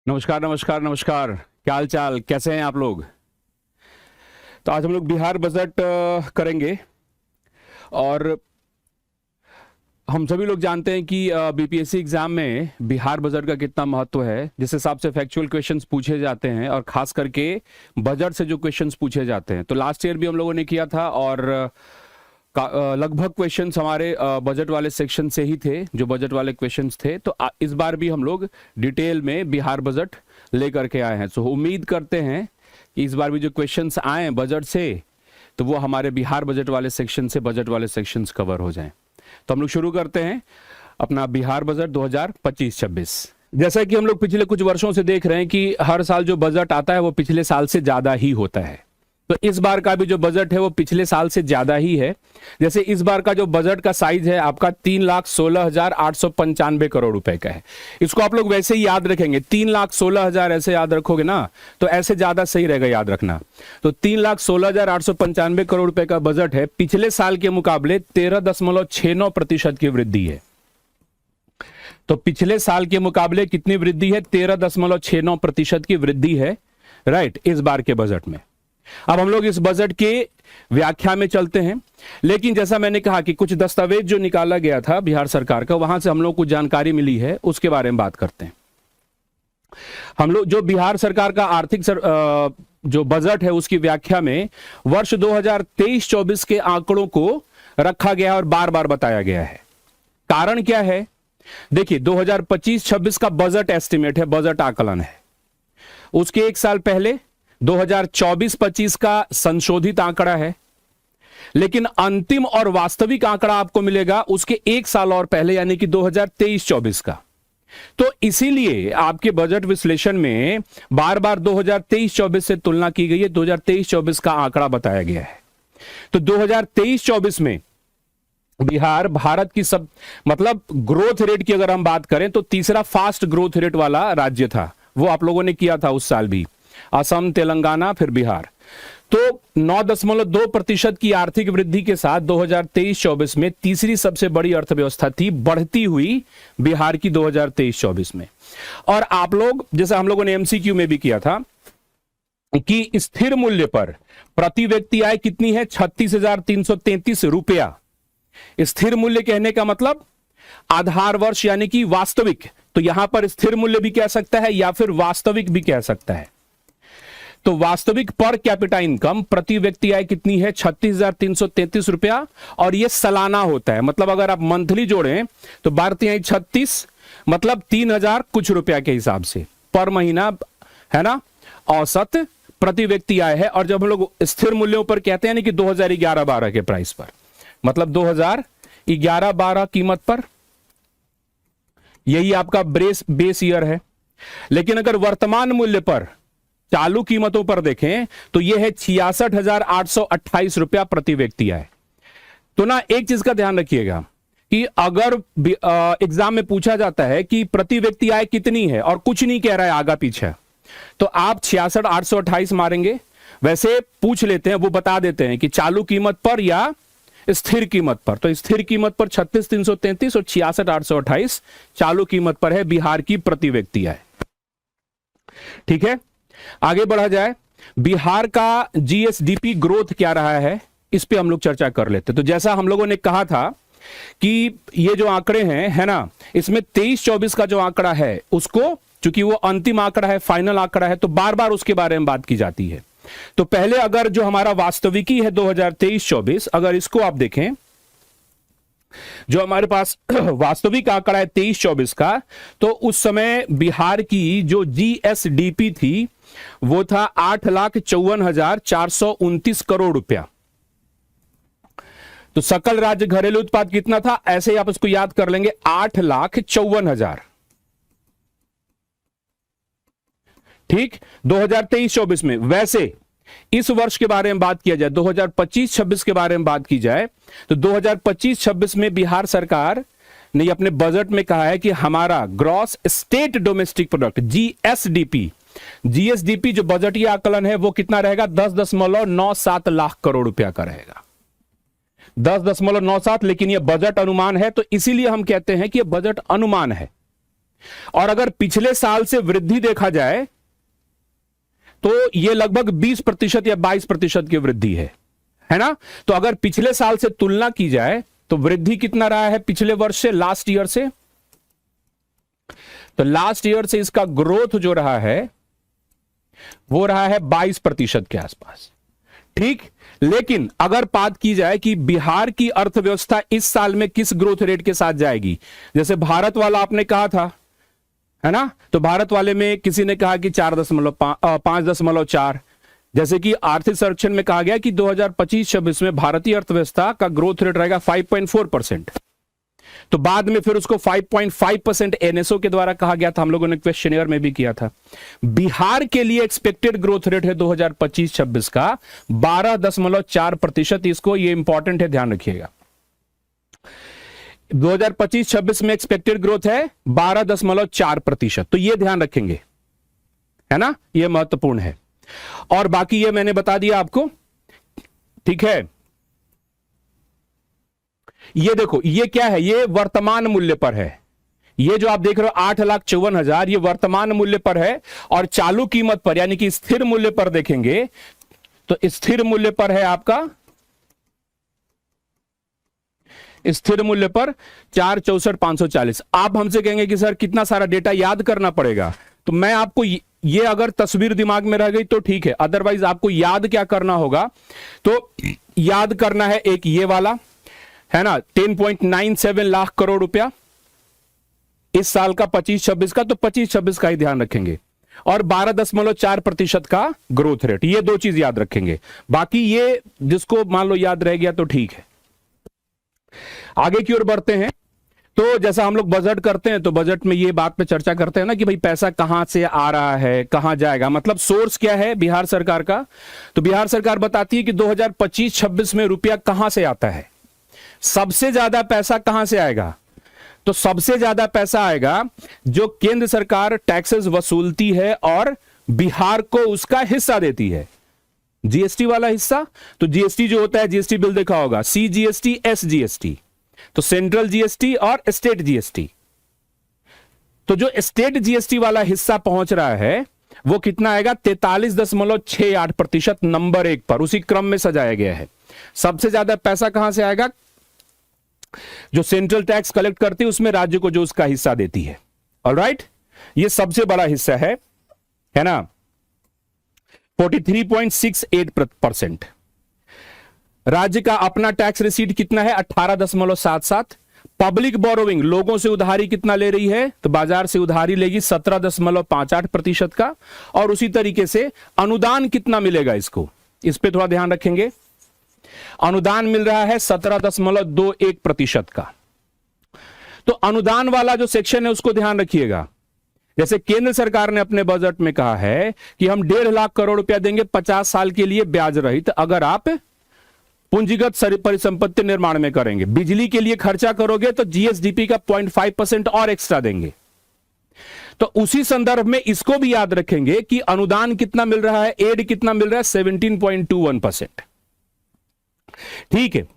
नमस्कार नमस्कार नमस्कार। क्या हाल चाल, कैसे हैं आप लोग। तो आज हम लोग बिहार बजट करेंगे और हम सभी लोग जानते हैं कि बीपीएससी एग्जाम में बिहार बजट का कितना महत्व है। जिस हिसाब से फैक्चुअल क्वेश्चंस पूछे जाते हैं और खास करके बजट से जो क्वेश्चंस पूछे जाते हैं, तो लास्ट ईयर भी हम लोगों ने किया था और लगभग क्वेश्चंस हमारे बजट वाले सेक्शन से ही थे, जो बजट वाले क्वेश्चंस थे। तो इस बार भी हम लोग डिटेल में बिहार बजट लेकर के आए हैं। सो उम्मीद करते हैं कि इस बार भी जो क्वेश्चंस आए बजट से, तो वो हमारे बिहार बजट वाले सेक्शन से बजट वाले सेक्शंस कवर हो जाएं। तो हम लोग शुरू करते हैं अपना बिहार बजट 2025-26। जैसा कि हम लोग पिछले कुछ वर्षों से देख रहे हैं कि हर साल जो बजट आता है वो पिछले साल से ज्यादा ही होता है। तो इस बार का भी जो बजट है वो पिछले साल से ज्यादा ही है। जैसे इस बार का जो बजट का साइज है आपका 3,16,895 करोड़ रुपए का है। इसको आप लोग वैसे ही याद रखेंगे, 3,16,000 ऐसे याद रखोगे ना, तो ऐसे ज्यादा सही रहेगा याद रखना। तो 3,16,895 करोड़ रुपए का बजट है। पिछले साल के मुकाबले 13.69% की वृद्धि है। तो पिछले साल के मुकाबले कितनी वृद्धि है? 13.69% की वृद्धि है, राइट, इस बार के बजट में। अब हम लोग इस बजट के व्याख्या में चलते हैं, लेकिन जैसा मैंने कहा कि कुछ दस्तावेज जो निकाला गया था बिहार सरकार का, वहां से हम लोग को जानकारी मिली है, उसके बारे में बात करते हैं। हम लोग जो बिहार सरकार का आर्थिक जो बजट है उसकी व्याख्या में वर्ष 2023-24 के आंकड़ों को रखा गया और बार बार बताया गया है। कारण क्या है? देखिए, 2025-26 का बजट एस्टिमेट है, बजट आकलन है। उसके एक साल पहले 2024-25 का संशोधित आंकड़ा है, लेकिन अंतिम और वास्तविक आंकड़ा आपको मिलेगा उसके एक साल और पहले, यानी कि 2023-24 का। तो इसीलिए आपके बजट विश्लेषण में बार बार 2023-24 से तुलना की गई है, 2023-24 का आंकड़ा बताया गया है। तो 2023-24 में बिहार भारत की मतलब ग्रोथ रेट की अगर हम बात करें तो तीसरा फास्ट ग्रोथ रेट वाला राज्य था। वो आप लोगों ने किया था उस साल भी, असम, तेलंगाना, फिर बिहार। तो 9.2% की आर्थिक वृद्धि के साथ 2023-24 में तीसरी सबसे बड़ी अर्थव्यवस्था थी, बढ़ती हुई बिहार की 2023-24 में। और आप लोग, जैसे हम लोगों ने एमसीक्यू में भी किया था कि स्थिर मूल्य पर प्रति व्यक्ति आय कितनी है? 36,333 रुपया। स्थिर मूल्य कहने का मतलब आधार वर्ष यानी कि वास्तविक। तो यहां पर स्थिर मूल्य भी कह सकता है या फिर वास्तविक भी कह सकता है। तो वास्तविक पर कैपिटा इनकम प्रति व्यक्ति आय कितनी है? 36,333 रुपया। और यह सालाना होता है, मतलब अगर आप मंथली जोड़ें तो 12×36 मतलब 3,000 कुछ रुपया के हिसाब से पर महीना, है ना, औसत प्रति व्यक्ति आय है। और जब हम लोग स्थिर मूल्यों पर कहते हैं, यानी कि 2011-12 के प्राइस पर, मतलब 2011-12 कीमत पर, यही आपका बेस ईयर है। लेकिन अगर वर्तमान मूल्य पर, चालू कीमतों पर देखें तो यह है 66,828 रुपया प्रति व्यक्ति आय। तो ना एक चीज का ध्यान रखिएगा कि अगर एग्जाम में पूछा जाता है कि प्रति व्यक्ति आय कितनी है और कुछ नहीं कह रहा है आगा पीछे, तो आप 66,828 मारेंगे। वैसे पूछ लेते हैं, वो बता देते हैं कि चालू कीमत पर या स्थिर कीमत पर। तो स्थिर कीमत पर 36,333 और 66,828 चालू कीमत पर है बिहार की प्रति व्यक्ति आय। ठीक है, आगे बढ़ा जाए। बिहार का जीएसडीपी ग्रोथ क्या रहा है, इस पे हम लोग चर्चा कर लेते। तो जैसा हम लोगों ने कहा था कि ये जो आंकड़े हैं, है ना, इसमें 23-24 का जो आंकड़ा है उसको, चूंकि वो अंतिम आंकड़ा है, फाइनल आंकड़ा है, तो बार बार उसके बारे में बात की जाती है। तो पहले अगर जो हमारा वास्तविकी है 2023-24, अगर इसको आप देखें, जो हमारे पास वास्तविक आंकड़ा है 23-24 का, तो उस समय बिहार की जो जीएसडीपी थी वो था 8,54,429 करोड़ रुपया। तो सकल राज्य घरेलू उत्पाद कितना था? ऐसे ही आप इसको याद कर लेंगे, 8,54,000। ठीक, 2023-24 में। वैसे इस वर्ष के बारे में बात किया जाए, 2025-26 के बारे में बात की जाए, तो 2025-26 में बिहार सरकार ने अपने बजट में कहा है कि हमारा gross state domestic product GSDP जो बजटीय आकलन है वो कितना रहेगा? 10.97 लाख करोड़ रुपया का रहेगा। 10.97, लेकिन यह बजट अनुमान है, तो इसीलिए हम कहते हैं कि यह बजट अनुमान है। और अगर पिछले साल से वृद्धि देखा जाए तो यह लगभग 20% या 22% की वृद्धि है ना। तो अगर पिछले साल से तुलना की जाए तो वृद्धि कितना रहा है पिछले वर्ष से, लास्ट ईयर से? तो लास्ट ईयर से इसका ग्रोथ जो रहा है वो रहा है 22% के आसपास। ठीक, लेकिन अगर बात की जाए कि बिहार की अर्थव्यवस्था इस साल में किस ग्रोथ रेट के साथ जाएगी, जैसे भारत वाला आपने कहा था, है ना, तो भारत वाले में किसी ने कहा कि 5.4, जैसे कि आर्थिक सर्वेक्षण में कहा गया कि 2025-26 में भारतीय अर्थव्यवस्था का ग्रोथ रेट रहेगा 5.4%। तो बाद में फिर उसको 5.5% एनएसओ के द्वारा कहा गया था, हम लोगों ने क्वेश्चनियर में भी किया था। बिहार के लिए एक्सपेक्टेड ग्रोथ रेट है 2025-26 का 12.4%। इसको, ये इंपॉर्टेंट है, ध्यान रखिएगा। 2025-26 में एक्सपेक्टेड ग्रोथ है 12.4%। तो ये ध्यान रखेंगे, है ना, ये महत्वपूर्ण है। और बाकी ये मैंने बता दिया आपको, ठीक है। ये देखो, ये क्या है, ये वर्तमान मूल्य पर है। ये जो आप देख रहे हो 8,54,000, ये वर्तमान मूल्य पर है। और चालू कीमत पर यानी कि स्थिर मूल्य पर देखेंगे तो स्थिर मूल्य पर है आपका, स्थिर मूल्य पर 4,64,540। आप हमसे कहेंगे कि सर कितना सारा डेटा याद करना पड़ेगा, तो मैं आपको ये अगर तस्वीर दिमाग में रह गई तो ठीक है, अदरवाइज आपको याद क्या करना होगा, तो याद करना है एक ये वाला, है ना, 10.97 लाख करोड़ रुपया इस साल का 25-26 का, तो 25-26 का ही ध्यान रखेंगे। और 12.4% का ग्रोथ रेट, ये दो चीज याद रखेंगे। बाकी ये जिसको मान लो याद रह गया तो ठीक है। आगे की ओर बढ़ते हैं। तो जैसा हम लोग बजट करते हैं तो बजट में ये बात पे चर्चा करते हैं ना कि भाई पैसा कहां से आ रहा है, कहां जाएगा, मतलब सोर्स क्या है बिहार सरकार का। तो बिहार सरकार बताती है कि 2025-26 में रुपया कहां से आता है, सबसे ज्यादा पैसा कहां से आएगा। तो सबसे ज्यादा पैसा आएगा जो केंद्र सरकार टैक्सेस वसूलती है और बिहार को उसका हिस्सा देती है, जीएसटी वाला हिस्सा। तो जीएसटी जो होता है, जीएसटी बिल देखा होगा, सीजीएसटी, एसजीएसटी, तो सेंट्रल जीएसटी और स्टेट जीएसटी। तो जो स्टेट जीएसटी वाला हिस्सा पहुंच रहा है वो कितना आएगा, 43.68%, नंबर 1 पर, उसी क्रम में सजाया गया है। सबसे ज्यादा पैसा कहां से आएगा, जो सेंट्रल टैक्स कलेक्ट करती है उसमें राज्य को जो उसका हिस्सा देती है। ऑलराइट, ये सबसे बड़ा हिस्सा है ना, 43.68%। राज्य का अपना टैक्स रिसीट कितना है, 18.77। पब्लिक बोरोविंग, लोगों से उधारी कितना ले रही है, तो बाजार से उधारी लेगी 17.58% का। और उसी तरीके से अनुदान कितना मिलेगा इसको, इस पे थोड़ा ध्यान रखेंगे। अनुदान मिल रहा है 17.21% का। तो अनुदान वाला जो सेक्शन है उसको ध्यान रखिएगा। जैसे केंद्र सरकार ने अपने बजट में कहा है कि हम 1.5 लाख करोड़ रुपया देंगे 50 साल के लिए ब्याज रहित, अगर आप पूंजीगत परिसंपत्ति निर्माण में करेंगे। बिजली के लिए खर्चा करोगे तो जीएसडीपी का 0.5% और एक्स्ट्रा देंगे। तो उसी संदर्भ में इसको भी याद रखेंगे कि अनुदान कितना मिल रहा है, एड कितना मिल रहा है, 17.21%। ठीक है,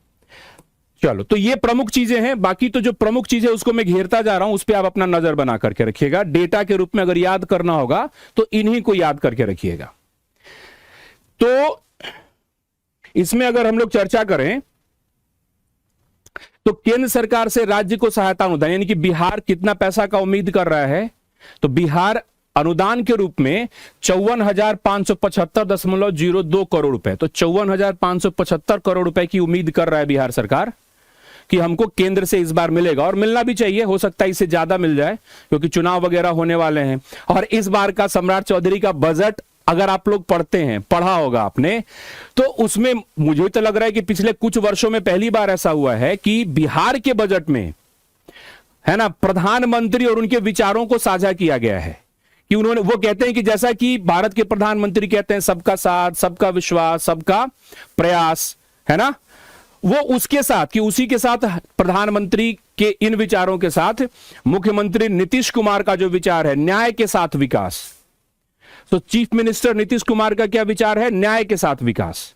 चलो, तो ये प्रमुख चीजें हैं। बाकी तो जो प्रमुख चीजें उसको मैं घेरता जा रहा हूं, उस पर आप अपना नजर बना करके रखिएगा। डेटा के रूप में अगर याद करना होगा तो इन्हीं को याद करके रखिएगा। तो इसमें अगर हम लोग चर्चा करें तो केंद्र सरकार से राज्य को सहायता अनुदान, यानी कि बिहार कितना पैसा का उम्मीद कर रहा है, तो बिहार अनुदान के रूप में 54,575.02 करोड़ रुपए, तो 54,575 करोड़ रुपए की उम्मीद कर रहा है बिहार सरकार कि हमको केंद्र से इस बार मिलेगा। और मिलना भी चाहिए, हो सकता है इससे ज्यादा मिल जाए क्योंकि चुनाव वगैरह होने वाले हैं। और इस बार का सम्राट चौधरी का बजट अगर आप लोग पढ़ते हैं, पढ़ा होगा आपने, तो उसमें मुझे तो लग रहा है कि पिछले कुछ वर्षों में पहली बार ऐसा हुआ है कि बिहार के बजट में, है ना, प्रधानमंत्री और उनके विचारों को साझा किया गया है। कि उन्होंने, वो कहते हैं कि जैसा कि भारत के प्रधानमंत्री कहते हैं सबका साथ, सबका विश्वास, सबका प्रयास, है ना, वो उसके साथ, कि उसी के साथ प्रधानमंत्री के इन विचारों के साथ मुख्यमंत्री नीतीश कुमार का जो विचार है न्याय के साथ विकास, तो चीफ मिनिस्टर नीतीश कुमार का क्या विचार है, न्याय के साथ विकास,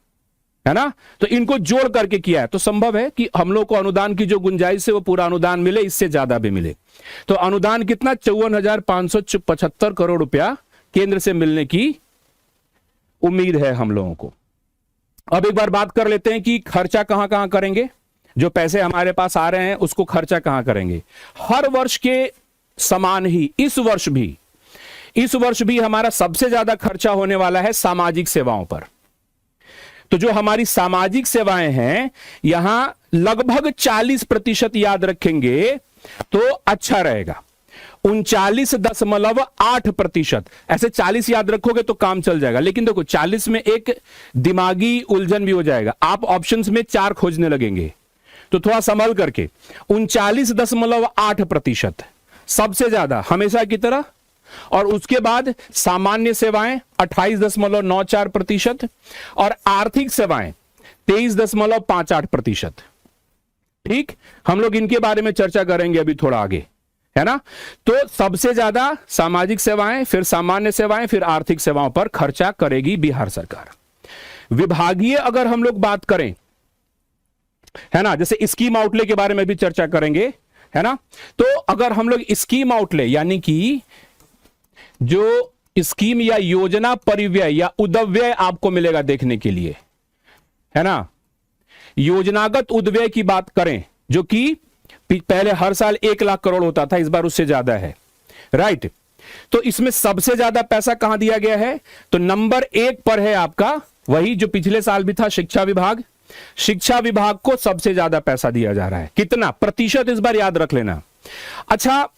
है ना। तो इनको जोड़ करके किया है, तो संभव है कि हम लोग को अनुदान की जो गुंजाइश है वो पूरा अनुदान मिले, इससे ज्यादा भी मिले। तो अनुदान कितना, 54,575 करोड़ रुपया केंद्र से मिलने की उम्मीद है हम लोगों को। अब एक बार बात कर लेते हैं कि खर्चा कहां कहां करेंगे, जो पैसे हमारे पास आ रहे हैं उसको खर्चा कहां करेंगे। हर वर्ष के समान ही इस वर्ष भी हमारा सबसे ज्यादा खर्चा होने वाला है सामाजिक सेवाओं पर। तो जो हमारी सामाजिक सेवाएं हैं यहां लगभग 40% याद रखेंगे तो अच्छा रहेगा। 39.8%, ऐसे 40 याद रखोगे तो काम चल जाएगा। लेकिन देखो 40 में एक दिमागी उलझन भी हो जाएगा, आप ऑप्शंस में 4 खोजने लगेंगे, तो थोड़ा संभल करके 39.8% सबसे ज्यादा हमेशा की तरह। और उसके बाद सामान्य सेवाएं 28.94% और आर्थिक सेवाएं 23.58%। ठीक, हम लोग इनके बारे में चर्चा करेंगे अभी थोड़ा आगे, है ना। तो सबसे ज्यादा सामाजिक सेवाएं, फिर सामान्य सेवाएं, फिर आर्थिक सेवाओं पर खर्चा करेगी बिहार सरकार। विभागीय अगर हम लोग बात करें, है ना, जैसे स्कीम आउटले के बारे में भी चर्चा करेंगे, है ना। तो अगर हम लोग स्कीम आउटले यानी कि जो स्कीम या योजना परिव्यय या उदव्यय आपको मिलेगा देखने के लिए, है ना। योजनागत उदव्यय की बात करें जो कि पहले हर साल 1 लाख करोड़ होता था, इस बार उससे ज्यादा है, राइट। तो इसमें सबसे ज्यादा पैसा कहां दिया गया है, तो नंबर 1 पर है आपका वही जो पिछले साल भी था, शिक्षा विभाग। शिक्षा विभाग को सबसे ज्यादा पैसा दिया जा रहा है। कितना प्रतिशत इस बार याद रख लेना। अच्छा,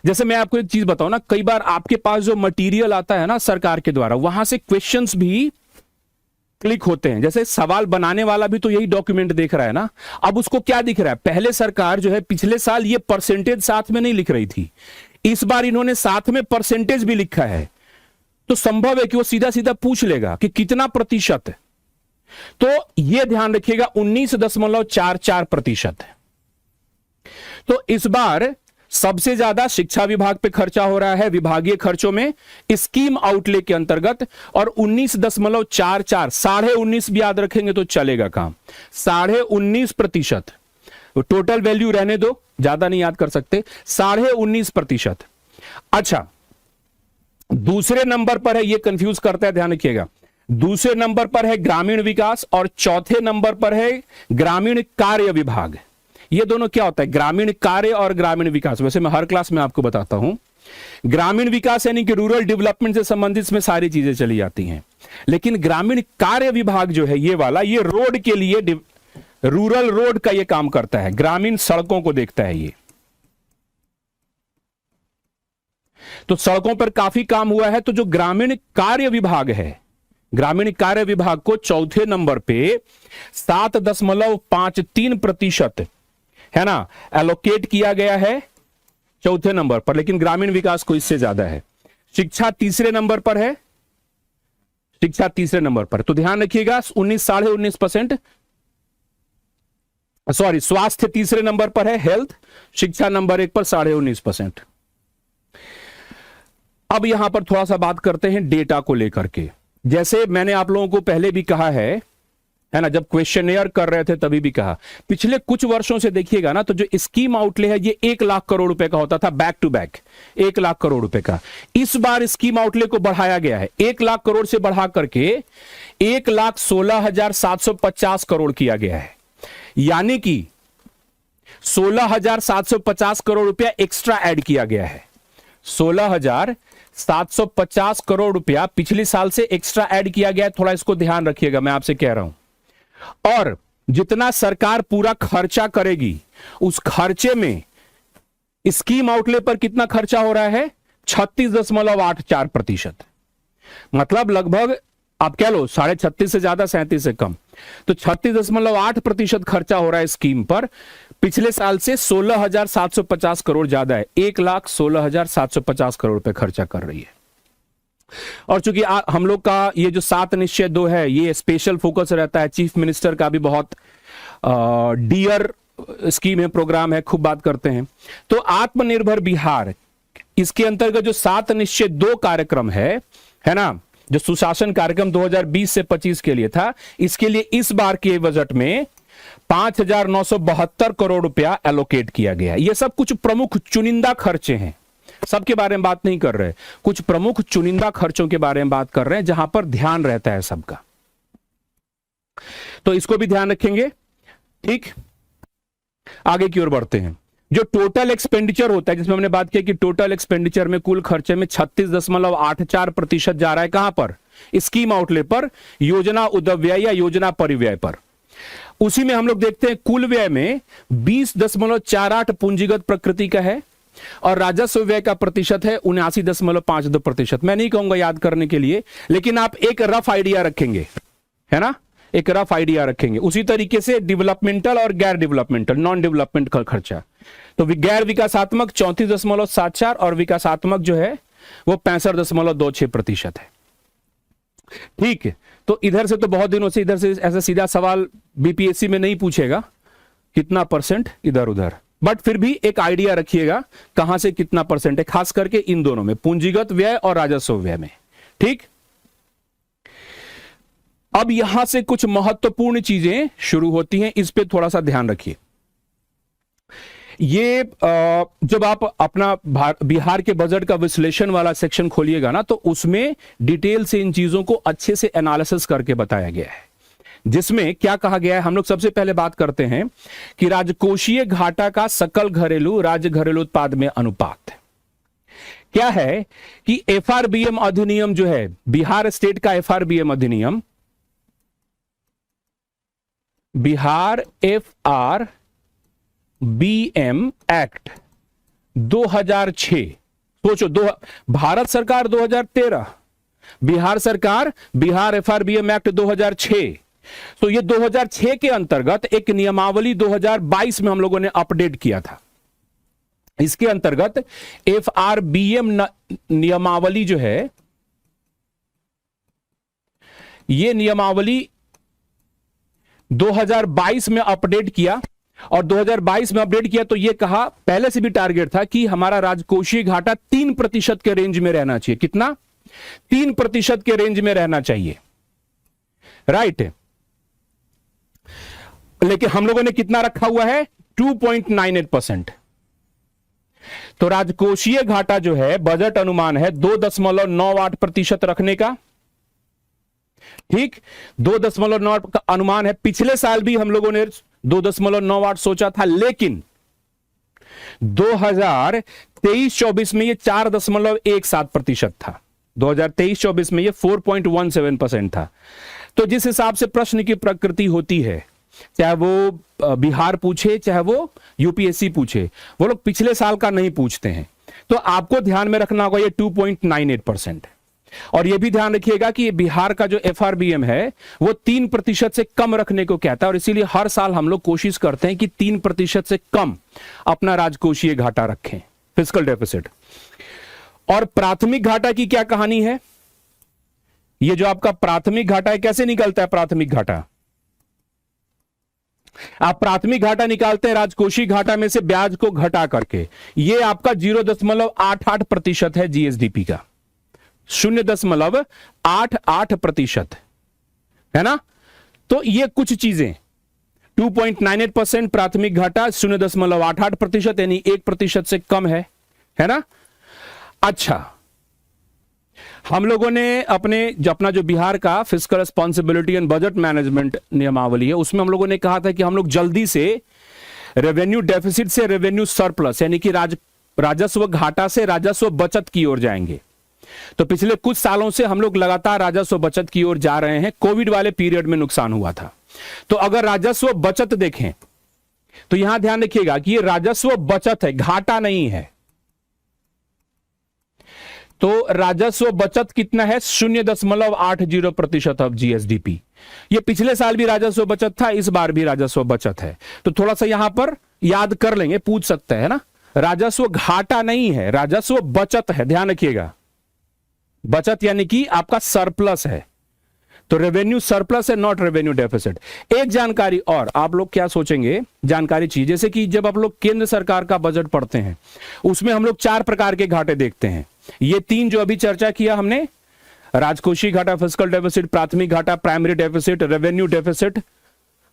जैसे मैं आपको एक चीज बताऊं ना, कई बार आपके पास जो मटेरियल आता है ना सरकार के द्वारा, वहां से क्वेश्चंस भी क्लिक होते हैं। जैसे सवाल बनाने वाला भी तो यही डॉक्यूमेंट देख रहा है ना, अब उसको क्या दिख रहा है, पहले सरकार जो है पिछले साल ये परसेंटेज साथ में नहीं लिख रही थी, इस बार इन्होंने साथ में परसेंटेज भी लिखा है। तो संभव है कि वो सीधा सीधा पूछ लेगा कि कितना प्रतिशत। तो यह ध्यान रखिएगा 19.44%। तो इस बार सबसे ज्यादा शिक्षा विभाग पे खर्चा हो रहा है विभागीय खर्चों में स्कीम आउटले के अंतर्गत, और 19.44, 19.5 भी याद रखेंगे तो चलेगा काम, 19.5%। टोटल वैल्यू रहने दो, ज्यादा नहीं याद कर सकते, 19.5%। अच्छा, दूसरे नंबर पर है, ये कंफ्यूज करता है, ध्यान रखिएगा। दूसरे नंबर पर है ग्रामीण विकास और चौथे नंबर पर है ग्रामीण कार्य विभाग। ये दोनों क्या होता है, ग्रामीण कार्य और ग्रामीण विकास। वैसे मैं हर क्लास में आपको बताता हूं, ग्रामीण विकास यानी कि रूरल डेवलपमेंट से संबंधित इसमें सारी चीजें चली जाती हैं, लेकिन ग्रामीण कार्य विभाग जो है ये वाला, ये रोड के लिए, रूरल रोड का ये काम करता है, ग्रामीण सड़कों को देखता है ये। तो सड़कों पर काफी काम हुआ है। तो जो ग्रामीण कार्य विभाग है, ग्रामीण कार्य विभाग को चौथे नंबर पे 7.53%, है ना, एलोकेट किया गया है चौथे नंबर पर, लेकिन ग्रामीण विकास को इससे ज्यादा है। शिक्षा तीसरे नंबर पर है, शिक्षा तीसरे नंबर पर, तो ध्यान रखिएगा 19.5%। सॉरी, स्वास्थ्य तीसरे नंबर पर है, हेल्थ, शिक्षा नंबर 1 पर 19.5%। अब यहां पर थोड़ा सा बात करते हैं डेटा को लेकर के। जैसे मैंने आप लोगों को पहले भी कहा है ना, जब क्वेश्चनेयर कर रहे थे तभी भी कहा, पिछले कुछ वर्षों से देखिएगा ना, तो जो स्कीम आउटले है ये 1 लाख करोड़ रुपए का होता था, back to back 1 lakh crore रुपए का। इस बार स्कीम आउटले को बढ़ाया गया है, 1 लाख करोड़ से बढ़ा करके 1,16,750 करोड़ किया गया है। यानी कि 16,750 करोड़ रुपया एक्स्ट्रा ऐड किया गया है। 16,750 करोड़ रुपया पिछले साल से एक्स्ट्रा ऐड किया गया है, थोड़ा इसको ध्यान रखिएगा, मैं आपसे कह रहा हूं। और जितना सरकार पूरा खर्चा करेगी, उस खर्चे में स्कीम आउटले पर कितना खर्चा हो रहा है, 36.84%। मतलब लगभग आप कह लो 36.5 से ज्यादा, 37 से कम, तो 36.8% खर्चा हो रहा है स्कीम पर। पिछले साल से 16,750 करोड़ ज्यादा है, 1,16,750 करोड़ रुपए खर्चा कर रही है। और चूंकि हम लोग का ये जो 7 निश्चय 2 है, ये स्पेशल फोकस रहता है, चीफ मिनिस्टर का भी बहुत डियर स्कीम है, प्रोग्राम है, खूब बात करते हैं। तो आत्मनिर्भर बिहार, इसके अंतर्गत जो 7 निश्चय 2 कार्यक्रम है ना, जो सुशासन कार्यक्रम 2020 से 25 के लिए था, इसके लिए इस बार के बजट में 5,972 करोड़ रुपया एलोकेट किया गया। ये सब कुछ प्रमुख चुनिंदा खर्चे हैं, सबके बारे में बात नहीं कर रहे, कुछ प्रमुख चुनिंदा खर्चों के बारे में बात कर रहे हैं जहां पर ध्यान रहता है सबका। तो इसको भी ध्यान रखेंगे। ठीक, आगे की ओर बढ़ते हैं। जो टोटल एक्सपेंडिचर होता है, जिसमें हमने बात की कि टोटल एक्सपेंडिचर में कुल खर्चे में 36.84% जा रहा है कहां पर, स्कीम आउटले पर, योजना उद्व्यय या योजना परिव्यय पर। उसी में हम लोग देखते हैं कुल व्यय में 20.48 पूंजीगत प्रकृति का है और राजस्व व्यय का प्रतिशत है 79.52%। मैं नहीं कहूंगा याद करने के लिए, लेकिन आप एक रफ आइडिया रखेंगे, है ना, एक रफ आइडिया रखेंगे। उसी तरीके से डेवलपमेंटल और गैर डेवलपमेंटल, नॉन डेवलपमेंट का खर्चा, तो गैर विकासात्मक 34.74 और विकासात्मक जो है वो 65.26% है। ठीक है, तो इधर से तो बहुत दिनों से इधर से ऐसा सीधा सवाल बीपीएससी में नहीं पूछेगा कितना परसेंट इधर उधर, बट फिर भी एक आइडिया रखिएगा कहां से कितना परसेंट है, खास करके इन दोनों में, पूंजीगत व्यय और राजस्व व्यय में। ठीक, अब यहां से कुछ महत्वपूर्ण चीजें शुरू होती हैं, इस पे थोड़ा सा ध्यान रखिए। ये जब आप अपना बिहार के बजट का विश्लेषण वाला सेक्शन खोलिएगा ना, तो उसमें डिटेल से इन चीजों को अच्छे से एनालिसिस करके बताया गया है, जिसमें क्या कहा गया है। हम लोग सबसे पहले बात करते हैं कि राजकोषीय घाटा का सकल घरेलू राज्य घरेलू उत्पाद में अनुपात क्या है कि एफआरबीएम अधिनियम जो है, बिहार स्टेट का एफआरबीएम अधिनियम, बिहार एफआरबीएम एक्ट 2006, सोचो, भारत सरकार 2013, बिहार सरकार बिहार एफआरबीएम एक्ट 2006। तो ये 2006 के अंतर्गत एक नियमावली 2022 में हम लोगों ने अपडेट किया था। इसके अंतर्गत एफआरबीएम नियमावली जो है, ये नियमावली 2022 में अपडेट किया, और 2022 में अपडेट किया तो यह कहा, पहले से भी टारगेट था कि हमारा राजकोषीय घाटा 3% के रेंज में रहना चाहिए। कितना? 3% के रेंज में रहना चाहिए, राइट। लेकिन हम लोगों ने कितना रखा हुआ है? 2.98%। तो राजकोषीय घाटा जो है, बजट अनुमान है 2.98% रखने का। ठीक, 2.9 का अनुमान है। पिछले साल भी हम लोगों ने 2.98 सोचा था, लेकिन 2023-24 में ये 4.17% था। 2023-24 में ये 4.17% था। तो जिस हिसाब से प्रश्न की प्रकृति होती है, चाहे वो बिहार पूछे चाहे वो यूपीएससी पूछे, वो लोग पिछले साल का नहीं पूछते हैं। तो आपको ध्यान में रखना होगा ये 2.98%। और यह भी ध्यान रखिएगा कि बिहार का जो एफआरबीएम है वो 3% से कम रखने को कहता है, और इसीलिए हर साल हम लोग कोशिश करते हैं कि 3% से कम अपना राजकोषीय घाटा रखें, फिस्कल डेफिसिट। और प्राथमिक घाटा की क्या कहानी है? ये जो आपका प्राथमिक घाटा है, कैसे निकलता है प्राथमिक घाटा? आप प्राथमिक घाटा निकालते हैं राजकोषीय घाटा में से ब्याज को घटा करके। ये आपका 0.88% है जीएसडीपी का, 0.88% है ना। तो ये कुछ चीजें, 2.98% प्राथमिक घाटा, 0.88% यानी 1% से कम है ना। अच्छा, हम लोगों ने अपना जो बिहार का fiscal responsibility and budget management नियमावली है, उसमें हम लोगों ने कहा था कि हम लोग जल्दी से रेवेन्यू डेफिसिट से रेवेन्यू सरप्लस, यानी कि राजस्व घाटा से राजस्व बचत की ओर जाएंगे। तो पिछले कुछ सालों से हम लोग लगातार राजस्व बचत की ओर जा रहे हैं। कोविड वाले पीरियड में नुकसान हुआ था। तो अगर राजस्व बचत देखें तो यहां ध्यान रखिएगा कि ये राजस्व बचत है, घाटा नहीं है। तो राजस्व बचत कितना है? 0.80% ऑफ जीएसडीपी। ये पिछले साल भी राजस्व बचत था, इस बार भी राजस्व बचत है। तो थोड़ा सा यहां पर याद कर लेंगे, पूछ सकते हैं ना। राजस्व घाटा नहीं है, राजस्व बचत है, ध्यान रखिएगा। बचत यानी कि आपका सरप्लस है, तो रेवेन्यू सरप्लस है, नॉट रेवेन्यू डेफिसिट। एक जानकारी और, आप लोग क्या सोचेंगे, जानकारी चाहिए, जैसे कि जब आप लोग केंद्र सरकार का बजट पढ़ते हैं, उसमें हम लोग 4 प्रकार के घाटे देखते हैं। ये 3 जो अभी चर्चा किया हमने, राजकोषीय घाटा, फिस्कल डेफिसिट, प्राथमिक घाटा, प्राइमरी डेफिसिट, रेवेन्यू डेफिसिट,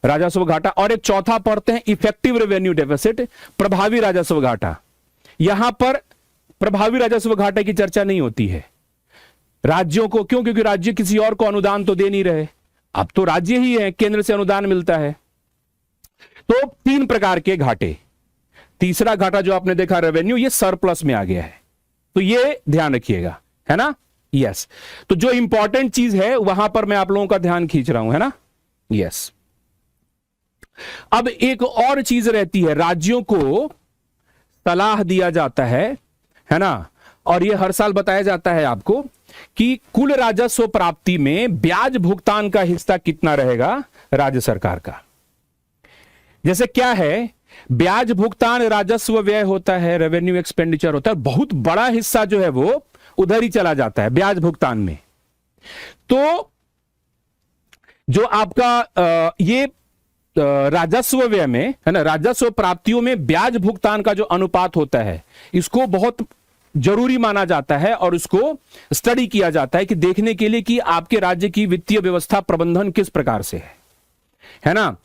राजस्व घाटा, और एक चौथा पढ़ते हैं इफेक्टिव रेवेन्यू डेफिसिट, प्रभावी राजस्व घाटा। यहां पर प्रभावी राजस्व घाटे की चर्चा नहीं होती है राज्यों को, क्यों? क्योंकि राज्य किसी और को अनुदान तो दे नहीं रहे, अब तो राज्य ही है, केंद्र से अनुदान मिलता है। तो 3 प्रकार के घाटे। तीसरा घाटा जो आपने देखा रेवेन्यू, ये सरप्लस में आ गया है, तो ये ध्यान रखिएगा, है ना? यस। तो जो इंपॉर्टेंट चीज है वहां पर मैं आप लोगों का ध्यान खींच रहा हूं, है ना? यस। अब एक और चीज रहती है, राज्यों को सलाह दिया जाता है ना? और यह हर साल बताया जाता है आपको कि कुल राजस्व प्राप्ति में ब्याज भुगतान का हिस्सा कितना रहेगा राज्य सरकार का। जैसे क्या है, ब्याज भुगतान राजस्व व्यय होता है, रेवेन्यू एक्सपेंडिचर होता है, बहुत बड़ा हिस्सा जो है वो उधर ही चला जाता है ब्याज भुगतान में। तो जो आपका ये राजस्व व्यय में, है ना, राजस्व प्राप्तियों में ब्याज भुगतान का जो अनुपात होता है, इसको बहुत जरूरी माना जाता है और उसको स्टडी किया जाता है कि देखने के लिए कि आपके राज्य की वित्तीय व्यवस्था प्रबंधन किस प्रकार से है ना?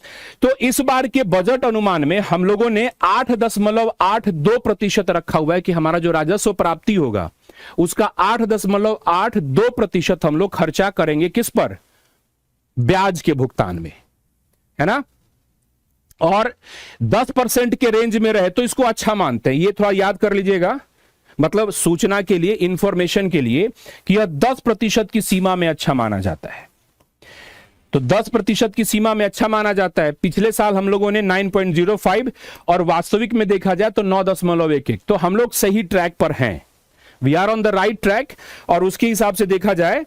तो इस बार के बजट अनुमान में हम लोगों ने 8.82% रखा हुआ है कि हमारा जो राजस्व प्राप्ति होगा उसका 8.82% हम लोग खर्चा करेंगे किस पर? ब्याज के भुगतान में, है ना? और 10% के रेंज में रहे तो इसको अच्छा मानते हैं। ये थोड़ा याद कर लीजिएगा, मतलब सूचना के लिए, इंफॉर्मेशन के लिए, कि यह 10% की सीमा में अच्छा माना जाता है। तो 10% की सीमा में अच्छा माना जाता है। पिछले साल हम लोगों ने 9.05 और वास्तविक में देखा जाए तो 9.11, तो हम लोग सही ट्रैक पर हैं, we are on the right track. और उसके हिसाब से देखा जाए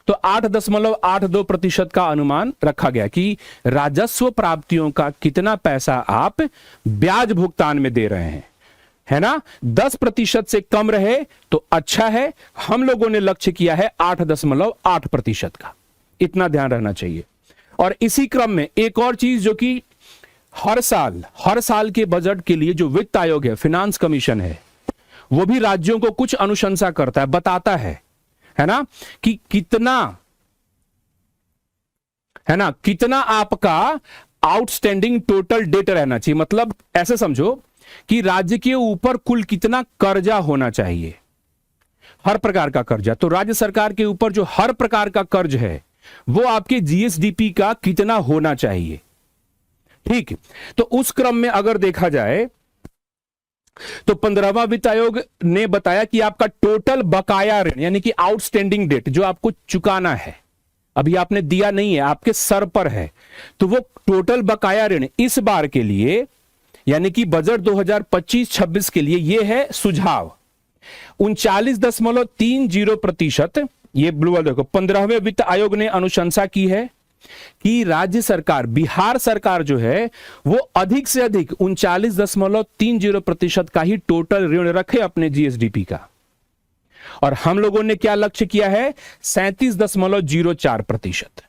तो 8.82% का अनुमान रखा गया कि राजस्व प्राप्तियों का कितना पैसा आप ब्याज भुगतान में दे रहे हैं, है ना? 10% से कम रहे तो अच्छा है। हम लोगों ने लक्ष्य किया है 8.8% का, इतना ध्यान रहना चाहिए। और इसी क्रम में एक और चीज जो कि हर साल के बजट के लिए जो वित्त आयोग है, फाइनेंस कमीशन है, वो भी राज्यों को कुछ अनुशंसा करता है, बताता है ना, कि कितना आपका आउटस्टैंडिंग टोटल डेट रहना चाहिए। मतलब ऐसे समझो कि राज्य के ऊपर कुल कितना कर्जा होना चाहिए, हर प्रकार का कर्जा। तो राज्य सरकार के ऊपर जो हर प्रकार का कर्ज है वो आपके जीएसडीपी का कितना होना चाहिए, ठीक? तो उस क्रम में अगर देखा जाए तो 15वां वित्त आयोग ने बताया कि आपका टोटल बकाया ऋण, यानी कि आउटस्टैंडिंग डेट जो आपको चुकाना है, अभी आपने दिया नहीं है, आपके सर पर है, तो वो टोटल बकाया ऋण इस बार के लिए, यानी कि बजट 2025-26 के लिए, ये है सुझाव 39.30%। ये ब्लू वाला देखो, 15वें वित्त आयोग ने अनुशंसा की है कि राज्य सरकार, बिहार सरकार जो है वो अधिक से अधिक 39.30% का ही टोटल ऋण रखे अपने जीएसडीपी का। और हम लोगों ने क्या लक्ष्य किया है? 37.04%।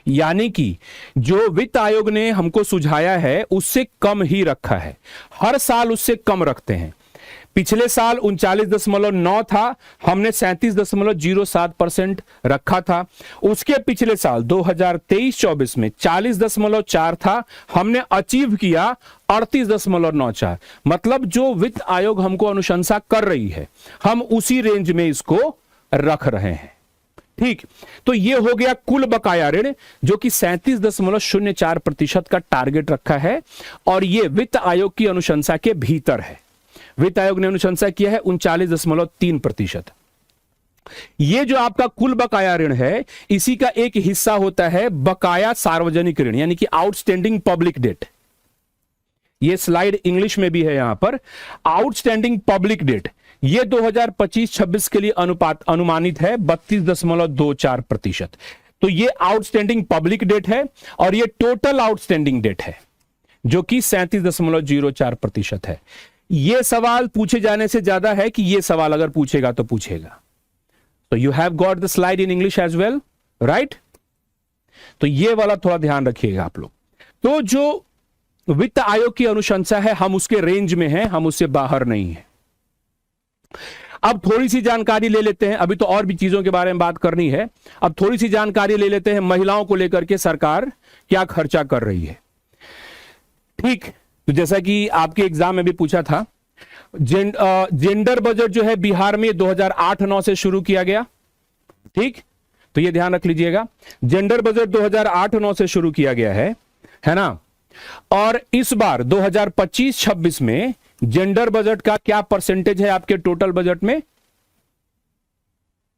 यानी कि जो वित्त आयोग ने हमको सुझाया है उससे कम ही रखा है। हर साल उससे कम रखते हैं। पिछले साल 39.9 था, हमने 37.07% रखा था। उसके पिछले साल 2023-24 में 40.4 था, हमने अचीव किया 38.94। मतलब जो वित्त आयोग हमको अनुशंसा कर रही है, हम उसी रेंज में इसको रख रहे हैं, ठीक? तो ये हो गया कुल बकाया ऋण जो कि 37.04% का टारगेट रखा है, और ये वित्त आयोग की अनुशंसा के भीतर है। वित्त आयोग ने अनुशंसा किया है 39.3%। ये जो आपका कुल बकाया ऋण है, इसी का एक हिस्सा होता है बकाया सार्वजनिक ऋण, यानी कि आउटस्टैंडिंग पब्लिक डेट। ये स्लाइड इंग्लिश में भी है यहां पर। आउटस्टैंडिंग पब्लिक डेट ये 2025-26 के लिए अनुमानित है 32.24%। तो ये आउटस्टैंडिंग पब्लिक डेट है, और ये टोटल आउटस्टैंडिंग डेट है जो कि 37.04% है। ये सवाल पूछे जाने से ज्यादा है कि ये सवाल अगर पूछेगा तो पूछेगा। तो you have got the slide in English as well, right? तो ये वाला थोड़ा ध्यान रखिएगा आप लोग। तो जो वित्त आयोग की अनुशंसा है, हम उसके रेंज में हैं, हम उससे बाहर नहीं हैं। अब थोड़ी सी जानकारी ले लेते हैं, अभी तो और भी चीजों के बारे में बात करनी है। अब थोड़ी सी जानकारी ले लेते हैं महिलाओं को लेकर के सरकार क्या खर्चा कर रही है। ठीक, तो जैसा कि आपके एग्जाम में भी पूछा था, जेंडर बजट जो है बिहार में 2008-9 से शुरू किया गया। ठीक, तो ये ध्यान रख लीजिएगा, जेंडर बजट 2008-9 से शुरू किया गया है ना। और इस बार 2025-26 में जेंडर बजट का क्या परसेंटेज है आपके टोटल बजट में,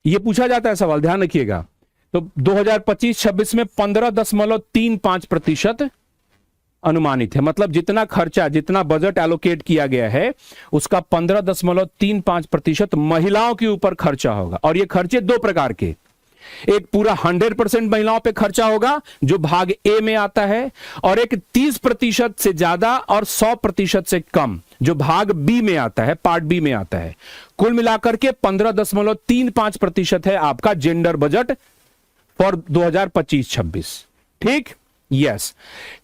यह पूछा जाता है सवाल, ध्यान रखिएगा। तो 2025-26 में 15.35% अनुमानित है, मतलब जितना खर्चा, जितना बजट एलोकेट किया गया है उसका 15.35% महिलाओं के ऊपर खर्चा होगा। और ये खर्चे दो प्रकार के, एक पूरा 100% महिलाओं पे खर्चा होगा जो भाग ए में आता है, और एक 30% से ज्यादा और 100% से कम जो भाग बी में आता है, पार्ट बी में आता है। कुल मिलाकर के 15.35% है आपका जेंडर बजट फॉर 2025-26। ठीक, यस।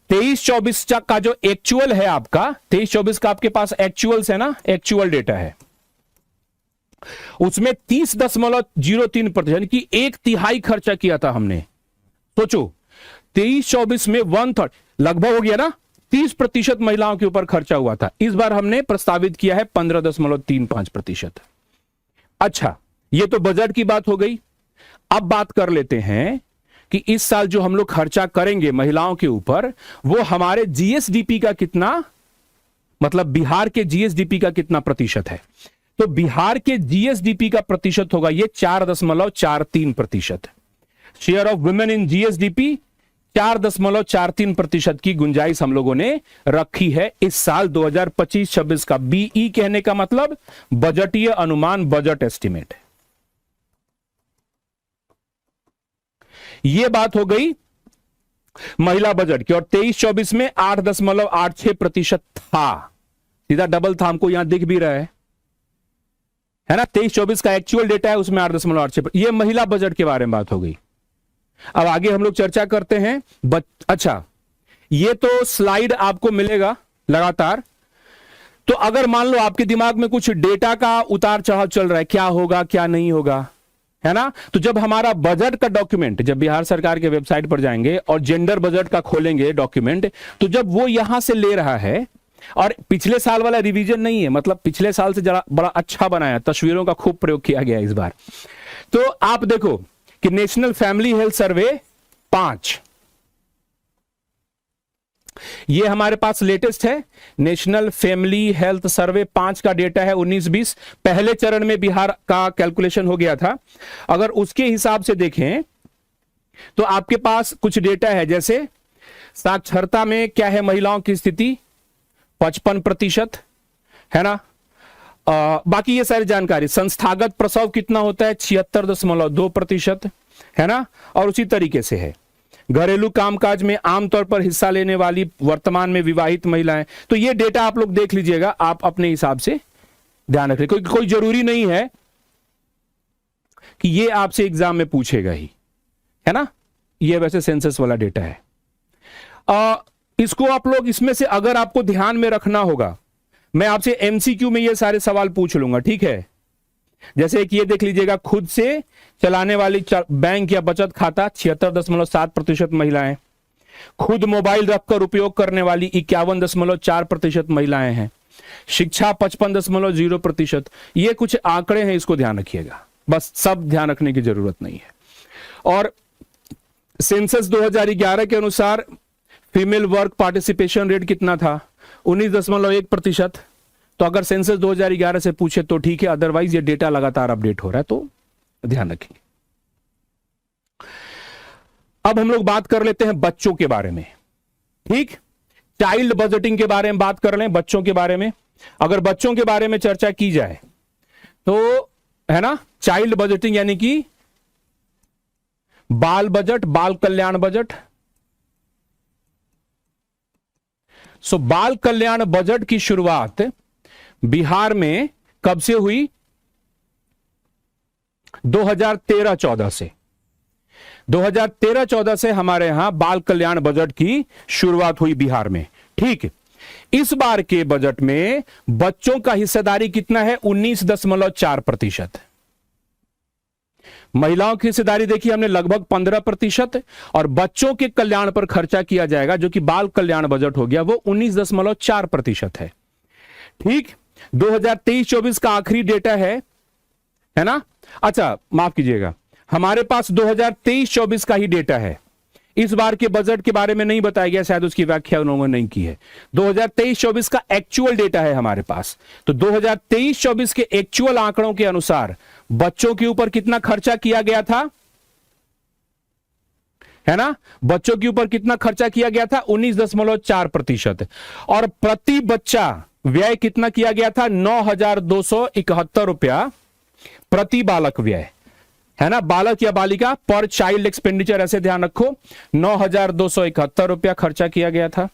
23-24 का जो एक्चुअल है आपका, 23-24 का आपके पास एक्चुअल्स है ना, एक्चुअल डेटा है, उसमें 30.03% यानी कि 1/3 खर्चा किया था हमने। सोचो 23-24 में 1/3 लगभग हो गया ना, 30% महिलाओं के ऊपर खर्चा हुआ था। इस बार हमने प्रस्तावित किया है 15.35%। अच्छा, यह तो बजट की बात हो गई। अब बात कर लेते हैं कि इस साल जो हम लोग खर्चा करेंगे महिलाओं के ऊपर, वो हमारे जीएसडीपी का कितना, मतलब बिहार के जीएसडीपी का कितना प्रतिशत है। तो बिहार के जीएसडीपी का प्रतिशत होगा ये 4.43%। Share of women in GSDP 4.43% की गुंजाइश हम लोगों ने रखी है इस साल 2025-26 का। बीई कहने का मतलब बजटीय अनुमान, बजट एस्टिमेट। यह बात हो गई महिला बजट की। और 23-24 में 8.86% था, सीधा डबल था, हमको यहां दिख भी रहा है ना। 23-24 का एक्चुअल डेटा है, उसमें 8.86%। यह महिला बजट के बारे में बात हो गई। अब आगे हम लोग चर्चा करते हैं अच्छा, ये तो स्लाइड आपको मिलेगा लगातार। तो अगर मान लो आपके दिमाग में कुछ डेटा का उतार चढ़ाव चल रहा है, क्या होगा क्या नहीं होगा, है ना, तो जब हमारा बजट का डॉक्यूमेंट, जब बिहार सरकार के वेबसाइट पर जाएंगे और जेंडर बजट का खोलेंगे डॉक्यूमेंट, तो जब वो यहां से ले रहा है, और पिछले साल वाला रिवीजन नहीं है, मतलब पिछले साल से जरा बड़ा अच्छा बनाया, तस्वीरों का खूब प्रयोग किया गया इस बार। तो आप देखो कि नेशनल फैमिली हेल्थ सर्वे 5, ये हमारे पास लेटेस्ट है। नेशनल फैमिली हेल्थ सर्वे 5 का डेटा है 19-20। पहले चरण में बिहार का कैलकुलेशन हो गया था। अगर उसके हिसाब से देखें तो आपके पास कुछ डेटा है, जैसे साक्षरता में क्या है महिलाओं की स्थिति, 55% है ना। बाकी ये सारी जानकारी, संस्थागत प्रसव कितना होता है, 76.2% है ना। और उसी तरीके से है घरेलू कामकाज में आमतौर पर हिस्सा लेने वाली वर्तमान में विवाहित महिलाएं। तो ये डेटा आप लोग देख लीजिएगा, आप अपने हिसाब से ध्यान रखें। कोई जरूरी नहीं है कि ये आपसे एग्जाम में पूछेगा ही, है ना। ये वैसे सेंसस वाला डेटा है। इसको आप लोग, इसमें से अगर आपको ध्यान में रखना होगा, मैं आपसे एमसीक्यू में ये सारे सवाल पूछ लूंगा, ठीक है। जैसे कि ये देख लीजिएगा, खुद से चलाने वाली बैंक या बचत खाता 76.7% महिलाएं, खुद मोबाइल रखकर उपयोग करने वाली 51.4% महिलाएं हैं, शिक्षा 55.0%। ये कुछ आंकड़े हैं, इसको ध्यान रखिएगा, बस सब ध्यान रखने की जरूरत नहीं है। और सेंसस 2011 के अनुसार फीमेल वर्क पार्टिसिपेशन रेट कितना था, 19.1%। तो अगर सेंसस 2011 से पूछे तो ठीक है, अदरवाइज ये डेटा लगातार अपडेट हो रहा है, तो ध्यान रखिए। अब हम लोग बात कर लेते हैं बच्चों के बारे में, ठीक। चाइल्ड बजटिंग के बारे में बात कर लें, बच्चों के बारे में। अगर बच्चों के बारे में चर्चा की जाए तो, है ना, चाइल्ड बजटिंग यानी कि बाल बजट, बाल कल्याण बजट। सो बाल कल्याण बजट की शुरुआत बिहार में कब से हुई, 2013-14 से। 2013-14 से हमारे यहां बाल कल्याण बजट की शुरुआत हुई बिहार में, ठीक। इस बार के बजट में बच्चों का हिस्सेदारी कितना है? 19.4%। महिलाओं की हिस्सेदारी देखिए हमने लगभग 15%, और बच्चों के कल्याण पर खर्चा किया जाएगा जो कि बाल कल्याण बजट हो गया, वो 19.4% है। ठीक, 2023-24 का आखिरी डेटा है ना? अच्छा माफ कीजिएगा, हमारे पास 2023-24 का ही डेटा है, इस बार के बजट के बारे में नहीं बताया गया, शायद उसकी व्याख्या उन्होंने नहीं की है। 2023-24 का एक्चुअल डेटा है हमारे पास, तो 2023-24 के एक्चुअल आंकड़ों के अनुसार बच्चों के ऊपर कितना खर्चा किया गया था, है ना? बच्चों के ऊपर कितना खर्चा किया गया था? 19.4%। और प्रति बच्चा व्यय कितना किया गया था? 9,271 रुपया प्रति बालक व्यय, है ना? बालक या बालिका पर चाइल्ड एक्सपेंडिचर, ऐसे ध्यान रखो, 9,271 रुपया खर्चा किया गया था।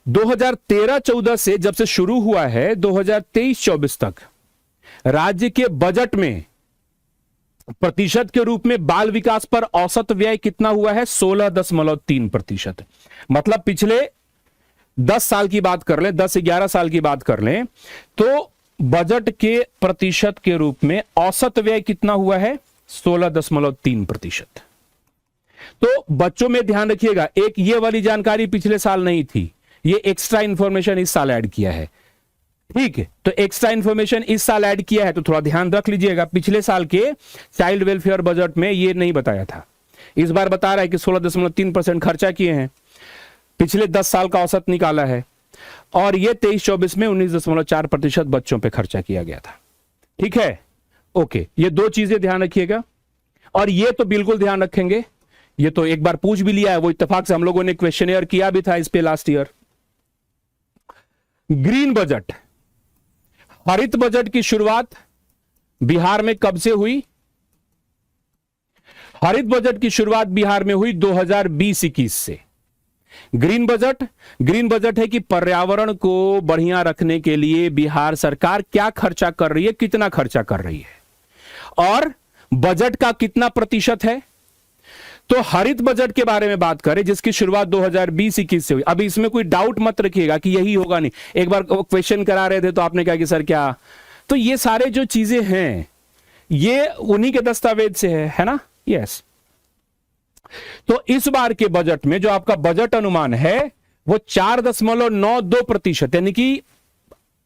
2013-14 से जब से शुरू हुआ है 2023-24 तक राज्य के बजट में प्रतिशत के रूप में बाल विकास पर औसत व्यय कितना हुआ है? 16.3%। मतलब पिछले 10 साल की बात कर लें, 10 से 11 साल की बात कर लें, तो बजट के प्रतिशत के रूप में औसत व्यय कितना हुआ है? 16.3%। तो बच्चों में ध्यान रखिएगा, एक ये वाली जानकारी पिछले साल नहीं थी, ये एक्स्ट्रा इंफॉर्मेशन इस साल ऐड किया है। ठीक है, तो एक्स्ट्रा इंफॉर्मेशन इस साल ऐड किया है, तो थोड़ा ध्यान रख लीजिएगा। पिछले साल के चाइल्ड वेलफेयर बजट में ये नहीं बताया था, इस बार बता रहा है कि 16.3% खर्चा किए हैं, पिछले 10 साल का औसत निकाला है, और ये 23-24 में 19.4% बच्चों पे खर्चा किया गया था। ठीक है, ओके, ये दो चीजें ध्यान रखिएगा। और ये तो बिल्कुल ध्यान रखेंगे, ये तो एक बार पूछ भी लिया है, वो इत्तेफाक से हम लोगों ने क्वेश्चनेयर किया भी था इस पे लास्ट ईयर। ग्रीन बजट, हरित बजट की शुरुआत बिहार में कब से हुई? हरित बजट की शुरुआत बिहार में हुई 2020-21 से। ग्रीन बजट है कि पर्यावरण को बढ़िया रखने के लिए बिहार सरकार क्या खर्चा कर रही है, कितना खर्चा कर रही है, और बजट का कितना प्रतिशत है। तो हरित बजट के बारे में बात करें जिसकी शुरुआत 2020-21 से हुई। अभी इसमें कोई डाउट मत रखिएगा कि यही होगा, नहीं, एक बार क्वेश्चन करा रहे थे तो आपने कहा कि सर क्या, तो ये सारे जो चीजें हैं ये उन्हीं के दस्तावेज से है ना? यस। तो इस बार के बजट में जो आपका बजट अनुमान है वो 4.92%,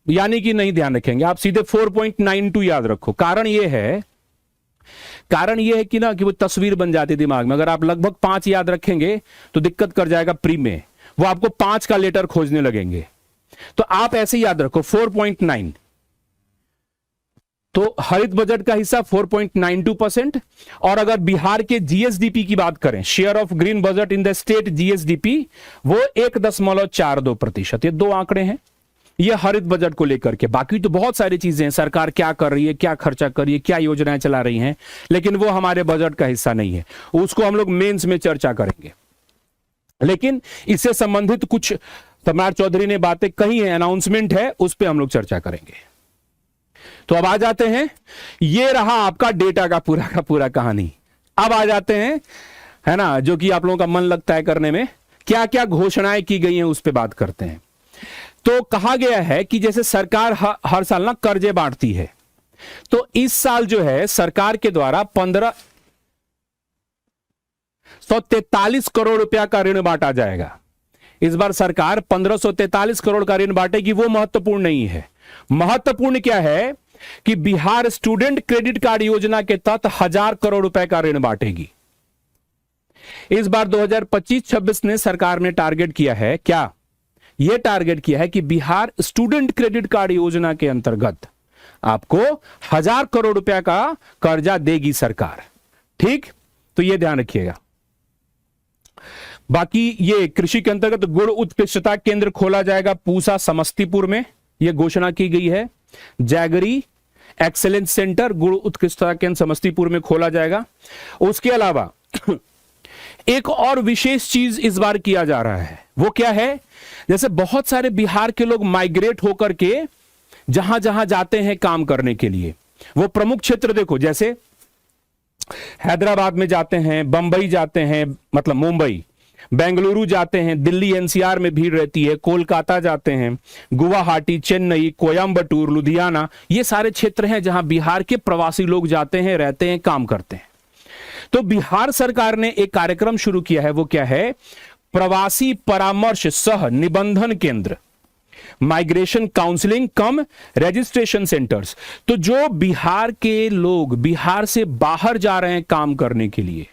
यानी कि नहीं ध्यान रखेंगे आप, सीधे 4.92 याद रखो। कारण यह है कि ना कि वो तस्वीर बन जाती दिमाग में, अगर आप लगभग 5 याद रखेंगे तो दिक्कत कर जाएगा प्री में, वो आपको 5 का लेटर खोजने लगेंगे, तो आप ऐसे याद रखो 4.9। तो हरित बजट का हिस्सा 4.92%। और अगर बिहार के जीएसडीपी की बात करें, share of green budget in the state GSDP, वो 1.42%। ये दो आंकड़े हैं ये हरित बजट को लेकर के। बाकी तो बहुत सारी चीजें हैं, सरकार क्या कर रही है, क्या खर्चा कर रही है, क्या योजनाएं चला रही हैं, लेकिन वो हमारे बजट का हिस्सा नहीं है, उसको हम लोग मेंस में चर्चा करेंगे। लेकिन इससे संबंधित कुछ सम्राट चौधरी ने बातें कही हैं, अनाउंसमेंट है, उस पर हम लोग चर्चा करेंगे। तो अब आ जाते हैं, ये रहा आपका डेटा का पूरा कहानी। अब आ जाते हैं, है ना, जो कि आप लोगों का मन लगता है करने में, क्या क्या घोषणाएं की गई हैं उस पर बात करते हैं। तो कहा गया है कि जैसे सरकार हर साल ना कर्जे बांटती है, तो इस साल जो है सरकार के द्वारा 1543 करोड़ रुपया का ऋण बांटा जाएगा। इस बार सरकार 1543 करोड़ का ऋण बांटेगी, वो महत्वपूर्ण नहीं है। महत्वपूर्ण क्या है कि बिहार स्टूडेंट क्रेडिट कार्ड योजना के तहत 1000 करोड़ रुपए का ऋण बांटेगी। इस बार 2025-26 ने सरकार ने टारगेट किया है, क्या यह टारगेट किया है कि बिहार स्टूडेंट क्रेडिट कार्ड योजना के अंतर्गत आपको 1000 करोड़ रुपया का कर्जा देगी सरकार। ठीक, तो यह ध्यान रखिएगा। बाकी ये कृषि के अंतर्गत गुड़ उत्कृष्टता केंद्र खोला जाएगा पूसा समस्तीपुर में, यह घोषणा की गई है। जैगरी एक्सेलेंस सेंटर गुड़ उत्कृष्टता केंद्र समस्तीपुर में खोला जाएगा। उसके अलावा एक और विशेष चीज इस बार किया जा रहा है, वो क्या है, जैसे बहुत सारे बिहार के लोग माइग्रेट होकर के जहां जहां जाते हैं काम करने के लिए, वो प्रमुख क्षेत्र देखो, जैसे हैदराबाद में जाते हैं, बंबई जाते हैं, मतलब मुंबई, बेंगलुरु जाते हैं, दिल्ली एनसीआर में भीड़ रहती है, कोलकाता जाते हैं, गुवाहाटी, चेन्नई, कोयम्बटूर, लुधियाना, ये सारे क्षेत्र हैं जहां बिहार के प्रवासी लोग जाते हैं, रहते हैं, काम करते हैं। तो बिहार सरकार ने एक कार्यक्रम शुरू किया है, वो क्या है? प्रवासी परामर्श सह निबंधन केंद्र, माइग्रेशन काउंसलिंग कम रजिस्ट्रेशन सेंटर्स। तो जो बिहार के लोग बिहार से बाहर जा रहे हैं काम करने के लिए,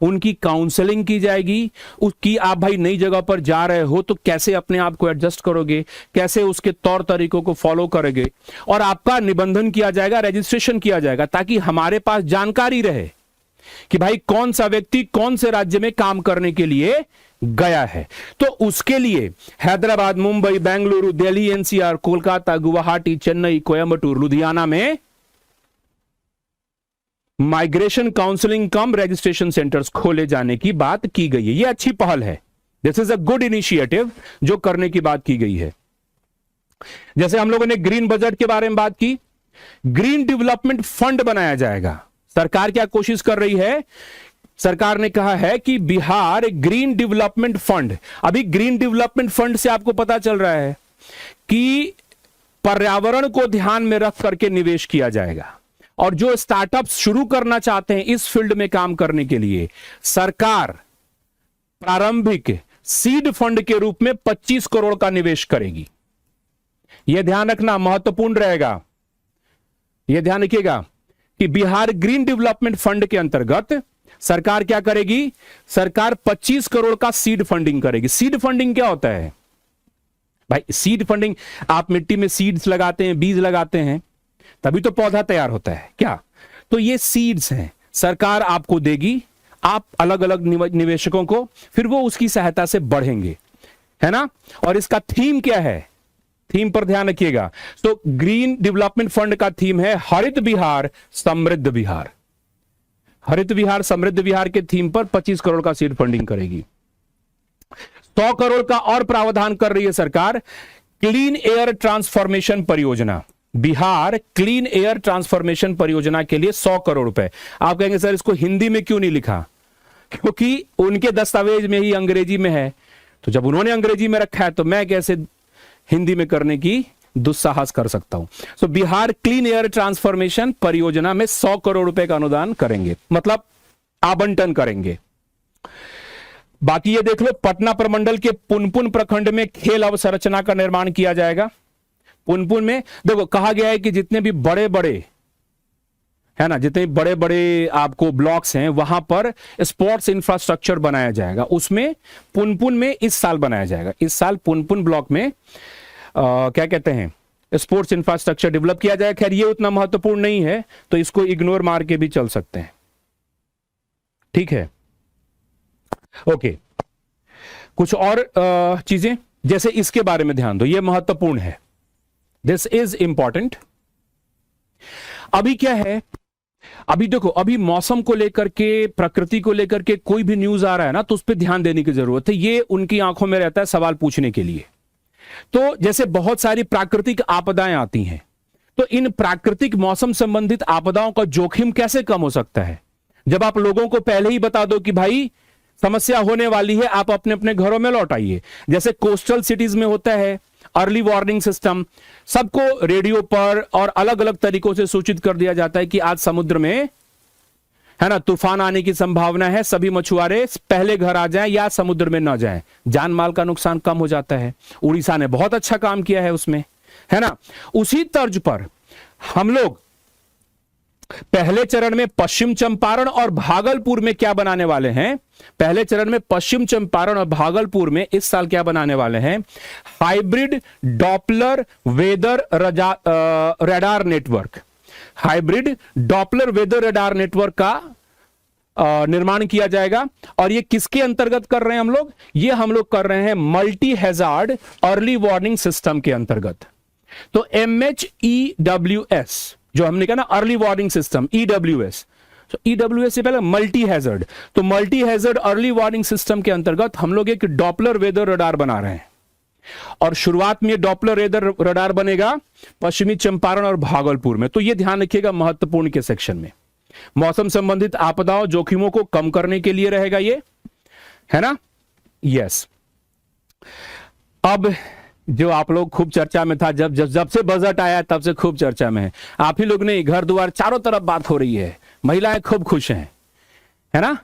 उनकी काउंसलिंग की जाएगी। उसकी आप भाई नई जगह पर जा रहे हो तो कैसे अपने आप को एडजस्ट करोगे, कैसे उसके तौर तरीकों को फॉलो करोगे, और आपका निबंधन किया जाएगा, रजिस्ट्रेशन किया जाएगा, ताकि हमारे पास जानकारी रहे कि भाई कौन सा व्यक्ति कौन से राज्य में काम करने के लिए गया है। तो उसके लिए हैदराबाद, मुंबई, बेंगलुरु, दिल्ली एनसीआर, कोलकाता, गुवाहाटी, चेन्नई, कोयम्बटूर, लुधियाना में माइग्रेशन काउंसलिंग कम रजिस्ट्रेशन सेंटर्स खोले जाने की बात की गई है। यह अच्छी पहल है, this is a good initiative जो करने की बात की गई है। जैसे हम लोगों ने ग्रीन बजट के बारे में बात की, ग्रीन डेवलपमेंट फंड बनाया जाएगा। सरकार क्या कोशिश कर रही है? सरकार ने कहा है कि बिहार ग्रीन डेवलपमेंट फंड, अभी ग्रीन डेवलपमेंट फंड से आपको पता चल रहा है कि पर्यावरण को ध्यान में रख करके निवेश किया जाएगा, और जो स्टार्टअप्स शुरू करना चाहते हैं इस फील्ड में काम करने के लिए, सरकार प्रारंभिक सीड फंड के रूप में 25 करोड़ का निवेश करेगी। यह ध्यान रखना, महत्वपूर्ण रहेगा। यह ध्यान रखिएगा कि बिहार ग्रीन डेवलपमेंट फंड के अंतर्गत सरकार क्या करेगी? सरकार 25 करोड़ का सीड फंडिंग करेगी। सीड फंडिंग क्या होता है भाई? सीड फंडिंग, आप मिट्टी में सीड्स लगाते हैं, बीज लगाते हैं, तभी तो पौधा तैयार होता है क्या? तो ये सीड्स हैं, सरकार आपको देगी, आप अलग अलग निवेशकों को, फिर वो उसकी सहायता से बढ़ेंगे, है ना। और इसका थीम क्या है? थीम पर ध्यान रखिएगा। तो ग्रीन डेवलपमेंट फंड का थीम है हरित बिहार समृद्ध बिहार। हरित बिहार समृद्ध बिहार के थीम पर 25 करोड़ का सीड फंडिंग करेगी। 100 करोड़ का और प्रावधान कर रही है सरकार, क्लीन एयर ट्रांसफॉर्मेशन परियोजना। बिहार क्लीन एयर ट्रांसफॉर्मेशन परियोजना के लिए 100 करोड़ रुपए। आप कहेंगे सर इसको हिंदी में क्यों नहीं लिखा? क्योंकि उनके दस्तावेज में ही अंग्रेजी में है, तो जब उन्होंने अंग्रेजी में रखा है तो मैं कैसे हिंदी में करने की दुस्साहस कर सकता हूं। सो बिहार क्लीन एयर ट्रांसफॉर्मेशन परियोजना में 100 करोड़ रुपए का अनुदान करेंगे, मतलब आवंटन करेंगे। बाकी ये देख लो, पटना प्रमंडल के पुनपुन प्रखंड में खेल अवसंरचना का निर्माण किया जाएगा। पुनपुन में देखो कहा गया है कि जितने भी बड़े बड़े है ना, जितने बड़े बड़े आपको ब्लॉक्स हैं वहां पर स्पोर्ट्स इंफ्रास्ट्रक्चर बनाया जाएगा। उसमें पुनपुन में इस साल बनाया जाएगा। इस साल पुनपुन ब्लॉक में क्या कहते हैं, स्पोर्ट्स इंफ्रास्ट्रक्चर डेवलप किया जाएगा। खैर ये उतना महत्वपूर्ण नहीं है तो इसको इग्नोर मार के भी चल सकते हैं, ठीक है। ओके, कुछ और चीजें जैसे इसके बारे में ध्यान दो, ये महत्वपूर्ण है, दिस इज इंपॉर्टेंट। अभी क्या है, अभी देखो, अभी मौसम को लेकर के, प्रकृति को लेकर के कोई भी न्यूज आ रहा है ना तो उस पर ध्यान देने की जरूरत है। ये उनकी आंखों में रहता है सवाल पूछने के लिए। तो जैसे बहुत सारी प्राकृतिक आपदाएं आती हैं, तो इन प्राकृतिक मौसम संबंधित आपदाओं का जोखिम कैसे कम हो सकता है? जब आप लोगों को पहले ही बता दो कि भाई समस्या होने वाली है, आप अपने अपने घरों में लौट आइए। जैसे कोस्टल सिटीज में होता है अर्ली वार्निंग सिस्टम, सबको रेडियो पर और अलग अलग तरीकों से सूचित कर दिया जाता है कि आज समुद्र में है ना तूफान आने की संभावना है, सभी मछुआरे पहले घर आ जाएं या समुद्र में न जाएं, जान माल का नुकसान कम हो जाता है। उड़ीसा ने बहुत अच्छा काम किया है उसमें, है ना। उसी तर्ज पर हम लोग पहले चरण में पश्चिम चंपारण और भागलपुर में क्या बनाने वाले हैं? पहले चरण में पश्चिम चंपारण और भागलपुर में इस साल क्या बनाने वाले हैं? Hybrid Doppler weather radar network. Hybrid Doppler weather radar network का निर्माण किया जाएगा। और ये किसके अंतर्गत कर रहे हैं हम लोग? ये हम लोग कर रहे हैं multi hazard early warning system के अंतर्गत। तो MHEWS जो हमने कहा ना अर्ली वार्निंग सिस्टम, EWS, तो EWS से पहले मल्टी हैजर्ड, तो multi hazard early warning system के अंतर्गत हम लोग एक डॉपलर वेदर रडार बना रहे हैं। और शुरुआत में डॉपलर वेदर रडार बनेगा पश्चिमी चंपारण और भागलपुर में। तो यह ध्यान रखिएगा महत्वपूर्ण के सेक्शन में, मौसम संबंधित आपदाओं जोखिमों को कम करने के लिए रहेगा ये, है ना। यस, अब जो आप लोग खूब चर्चा में था, जब से बजट आया तब से खूब चर्चा में है। आप ही लोग नहीं, घर द्वार चारों तरफ बात हो रही है, महिलाएं खूब खुश हैं, है ना।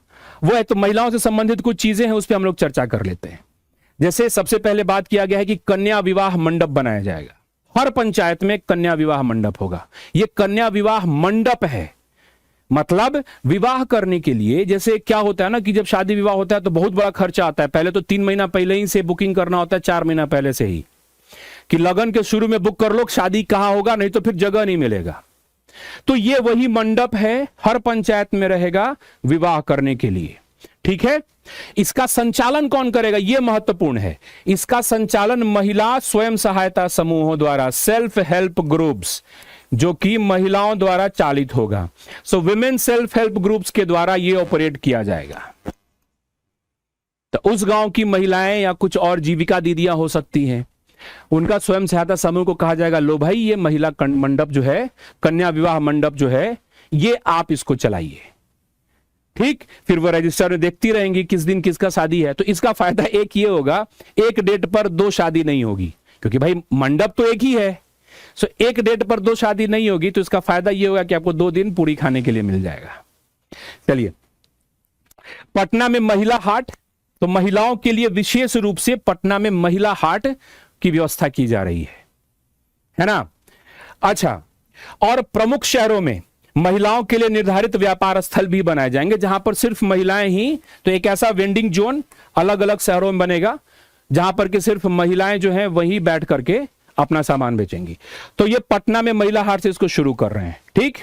वो है तो महिलाओं से संबंधित कुछ चीजें हैं, उस पर हम लोग चर्चा कर लेते हैं। जैसे सबसे पहले बात किया गया है कि कन्या विवाह मंडप बनाया जाएगा। हर पंचायत में कन्या विवाह मंडप होगा। यह कन्या विवाह मंडप है, मतलब विवाह करने के लिए, जैसे क्या होता है ना कि जब शादी विवाह होता है तो बहुत बड़ा खर्चा आता है। पहले तो 3 महीना पहले ही से बुकिंग करना होता है, 4 महीना पहले से ही, कि लगन के शुरू में बुक कर लो, शादी कहां होगा, नहीं तो फिर जगह नहीं मिलेगा। तो ये वही मंडप है, हर पंचायत में रहेगा विवाह करने के लिए, ठीक है। इसका संचालन कौन करेगा, यह महत्वपूर्ण है। इसका संचालन महिला स्वयं सहायता समूहों द्वारा, सेल्फ हेल्प ग्रुप्स, जो कि महिलाओं द्वारा चालित होगा। सो विमेन सेल्फ हेल्प ग्रुप्स के द्वारा यह ऑपरेट किया जाएगा। तो उस गांव की महिलाएं या कुछ और जीविका दीदियां हो सकती हैं, उनका स्वयं सहायता समूह को कहा जाएगा, लो भाई ये महिला मंडप जो है, कन्या विवाह मंडप जो है, ये आप इसको चलाइए, ठीक। फिर वो रजिस्टर में देखती रहेंगी किस दिन किसका शादी है। तो इसका फायदा एक ये होगा, एक डेट पर 2 शादी नहीं होगी, क्योंकि भाई मंडप तो एक ही है। सो एक डेट पर 2 शादी नहीं होगी, तो इसका फायदा ये होगा कि आपको 2 दिन पूरी खाने के लिए मिल जाएगा। चलिए, पटना में महिला हाट, तो महिलाओं के लिए विशेष रूप से पटना में महिला हाट की व्यवस्था की जा रही है ना। अच्छा, और प्रमुख शहरों में महिलाओं के लिए निर्धारित व्यापार स्थल भी बनाए जाएंगे, जहां पर सिर्फ महिलाएं ही, तो एक ऐसा वेंडिंग जोन अलग अलग शहरों में बनेगा, जहां पर कि सिर्फ महिलाएं जो हैं वही बैठ करके अपना सामान बेचेंगी। तो ये पटना में महिला हाट से इसको शुरू कर रहे हैं, ठीक।